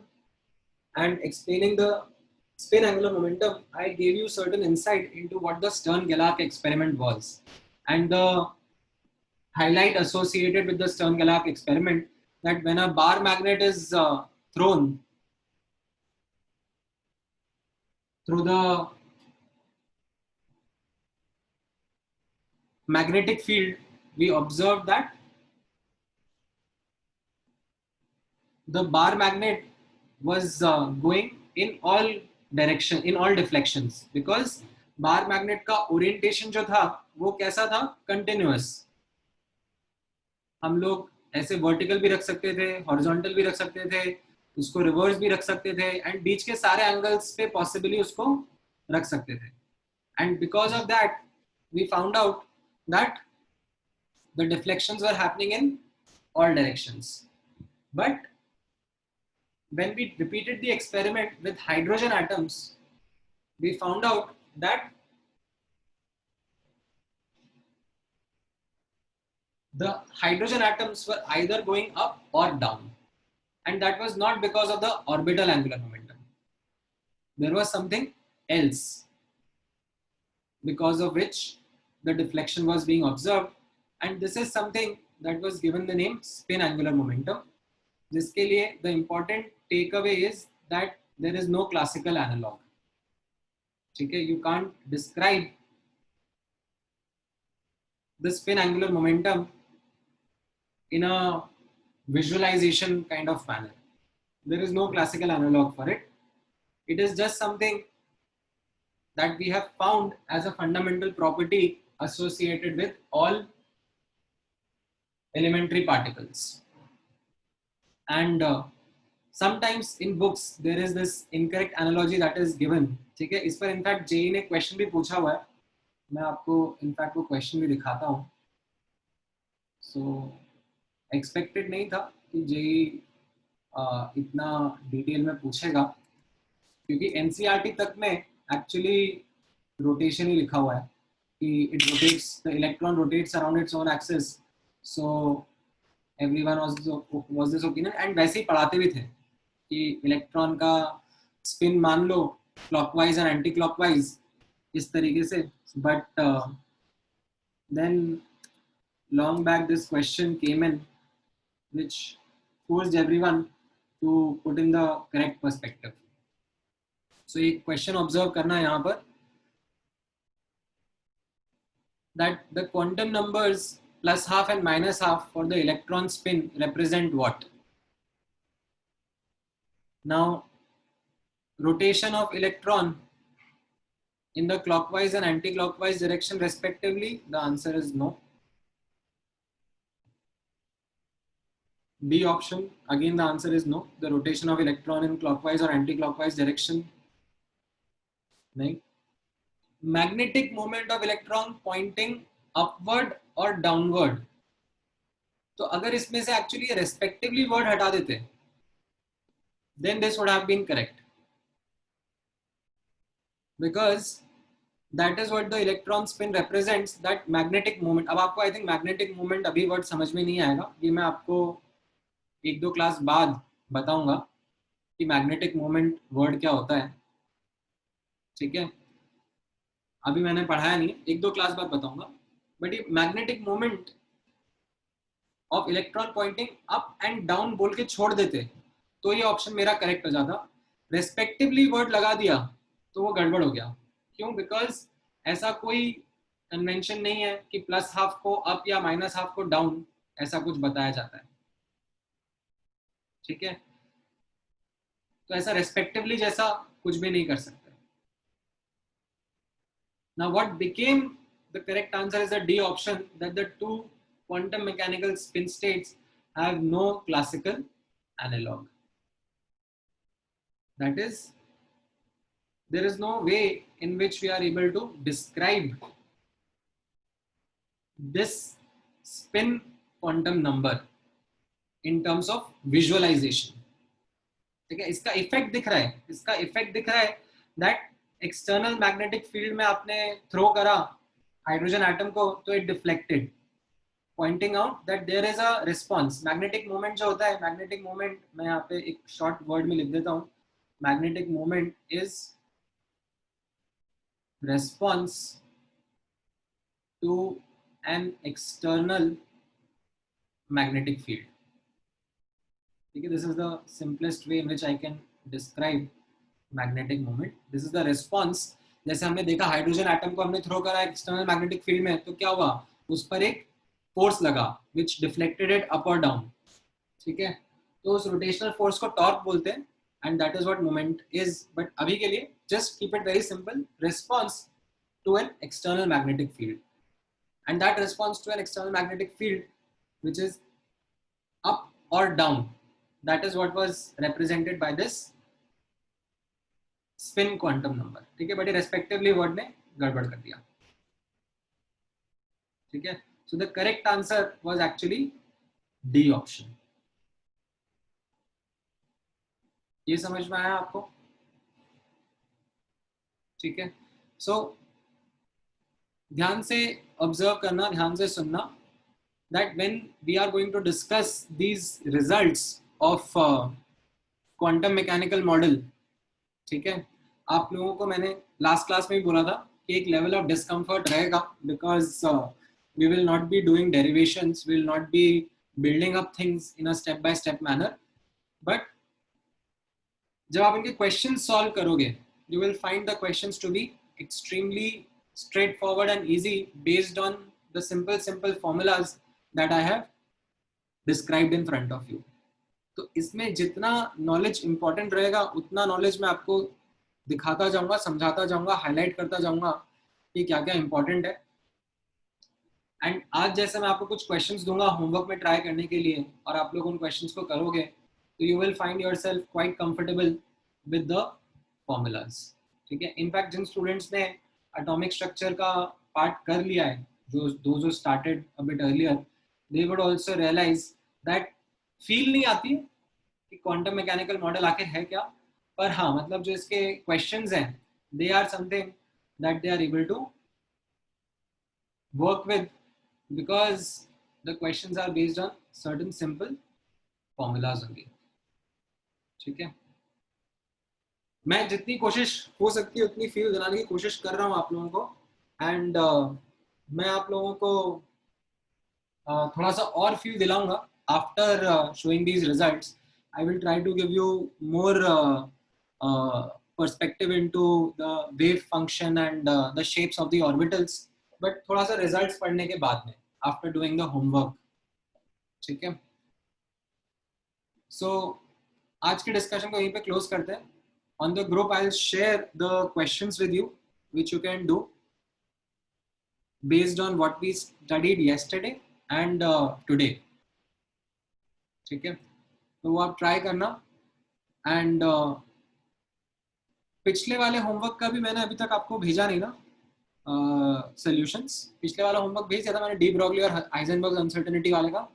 and explaining the spin angular momentum, I gave you certain insight into what the Stern-Gallac experiment was, and the highlight associated with the Stern-Gallac experiment, that when a bar magnet is thrown through the magnetic field, we observed that the bar magnet was going in all direction, in all deflections, because bar magnet का orientation जो था वो कैसा था, continuous. हम लोग ऐसे vertical भी रख सकते थे, horizontal भी रख सकते थे, उसको reverse भी रख सकते थे, and बीच के सारे angles पे possibly उसको रख सकते थे. And because of that, we found out that the deflections were happening in all directions. But when we repeated the experiment with hydrogen atoms, we found out that the hydrogen atoms were either going up or down, and that was not because of the orbital angular momentum. There was something else because of which the deflection was being observed, and this is something that was given the name spin angular momentum. जिसके लिए the important takeaway is that there is no classical analog. ठीक है, you can't describe the spin angular momentum in a visualization kind of manner. There is no classical analog for it. It is just something that we have found as a fundamental property associated with all elementary particles. And sometimes in books there is this incorrect analogy that is given. ठीक है, इस पर in fact JEE ने question भी पूछा हुआ है, मैं आपको इनफैक्ट वो क्वेश्चन भी दिखाता हूँ. सो एक्सपेक्टेड नहीं था कि जेई इतना डिटेल में पूछेगा, क्योंकि एनसीईआरटी तक में एक्चुअली रोटेशन ही लिखा हुआ है कि it rotates, the electron rotates around its own axis. So everyone was this opinion, and वैसे ही पढ़ाते भी थे कि इलेक्ट्रॉन का स्पिन मान लो क्लॉकवाइज एंड एंटी क्लॉकवाइज इस तरीके से. But then long back this question came in which forced everyone to put in the correct perspective. So एक question observe करना है यहाँ पर, that the quantum numbers plus half and minus half for the electron spin represent what? Now, rotation of electron in the clockwise and anti-clockwise direction respectively, the answer is no. B option, again the answer is no. The rotation of electron in clockwise or anti-clockwise direction. No. Magnetic moment of electron pointing upward और downward. तो अगर इसमें से actually respectively word हटा देते, then this would have been correct, because that is what the electron spin represents, that magnetic moment. अब आपको I think magnetic moment अभी वर्ड समझ में नहीं आएगा, ये मैं आपको एक दो क्लास बाद बताऊंगा कि मैग्नेटिक मोमेंट वर्ड क्या होता है. ठीक है, अभी मैंने पढ़ाया नहीं, एक दो क्लास बाद बताऊंगा. बट ये magnetic moment of electron pointing up and down बोल के छोड़ देते तो ये ऑप्शन मेरा करेक्ट हो जाता. रेस्पेक्टिवली वर्ड लगा दिया तो वो गड़बड़ हो गया. क्यों? बिकॉज ऐसा कोई कन्वेंशन नहीं है कि प्लस हाफ को अप या माइनस हाफ को डाउन ऐसा कुछ बताया जाता है. ठीक है, तो ऐसा रेस्पेक्टिवली जैसा कुछ भी नहीं कर सकते. Now what became the correct answer is the D option, that the two quantum mechanical spin states have no classical analog. That is, there is no way in which we are able to describe this spin quantum number in terms of visualization. ठीक है, इसका effect दिख रहा है, इसका effect दिख रहा है दैट एक्सटर्नल मैग्नेटिक फील्ड में आपने थ्रो करा हाइड्रोजन एटम को तो it deflected, pointing out that there is a response. Magnetic moment जो होता है, मैग्नेटिक मोमेंट मैं यहाँ पे एक शॉर्ट वर्ड में लिख देता हूँ. Magnetic moment is response to an external magnetic field. ठीक है, this is the simplest way in which I can describe magnetic moment. This is the response. जैसे हमने देखा हाइड्रोजन एटम को हमने थ्रो करा एक्सटर्नल मैग्नेटिक फील्ड में, तो क्या हुआ, उस पर एक फोर्स लगा विच डिफ्लेक्टेड इट अप और डाउन. ठीक है, तो उस रोटेशनल फोर्स को टॉर्क बोलते हैं and that is what moment is. But अभी के लिए just keep it very simple, response to an external magnetic field. And that response to an external magnetic field which is up और down, that is what was represented by this spin quantum number. ठीक है, but respectively word ने गड़बड़ कर दिया. ठीक है, so the correct answer was actually D option. ये समझ में आया आपको? ठीक है, so ध्यान से ऑब्जर्व करना, ध्यान से सुनना that when we are going to discuss these results of quantum mechanical model, ठीक है, आप लोगों को मैंने लास्ट क्लास में भी बोला था कि एक लेवल ऑफ डिस्कम्फर्ट रहेगा because we will not be doing derivations, we will not be building up things in a step by step manner. But जब आप इनके क्वेश्चन सॉल्व करोगे you will find the questions to be extremely straightforward and easy based on the simple formulas that I have described in front of you. तो इसमें जितना knowledge important रहेगा उतना knowledge मैं आपको दिखाता जाऊंगा, समझाता जाऊंगा, हाईलाइट करता जाऊंगा कि क्या क्या इंपॉर्टेंट है. एंड आज जैसे मैं आपको कुछ क्वेश्चंस दूंगा होमवर्क में ट्राई करने के लिए और आप लोग उन क्वेश्चंस को करोगे तो you will find yourself quite comfortable with the formulas. ठीक है, इनफैक्ट जिन स्टूडेंट्स ने एटॉमिक स्ट्रक्चर का पार्ट कर लिया है, जो started a bit earlier, they would also realise that feel नहीं आती कि क्वांटम मैकेनिकल मॉडल आखिर है क्या, पर हाँ मतलब जो इसके क्वेश्चंस हैं they are something that they are able to work with because the questions are based on certain simple formulas only. ठीक है, मैं जितनी कोशिश हो सकती है उतनी फील दिलाने की कोशिश कर रहा हूँ आप लोगों को. एंड मैं आप लोगों को थोड़ा सा और feel दिलाऊंगा. After showing these results, I will try to give you more perspective into the wave function and the shapes of the orbitals. But थोड़ा सा results पढ़ने के बाद में, after doing the homework. ठीक है. So आज के discussion को यहीं पे close करते हैं. On the group, I'll share the questions with you, which you can do based on what we studied yesterday and today. ठीक है, तो वो आप ट्राई करना. एंड पिछले वाले होमवर्क का भी मैंने अभी तक आपको भेजा नहीं ना सॉल्यूशंस. पिछले वाला होमवर्क भेज दिया था मैंने डी ब्रॉगली और हाइजेनबर्ग अनसर्टेनिटी वाले का.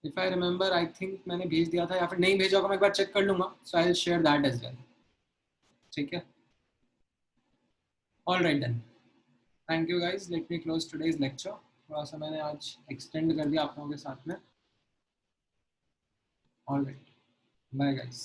If I remember I think मैंने भेज दिया था या फिर नहीं भेजा होगा, मैं एक बार चेक कर लूंगा. So I will share that as well. ठीक है, all right then, thank you guys. Let me close today's lecture. थोड़ा सा मैंने आज एक्सटेंड कर दिया आप लोगों के साथ में. All right, bye guys.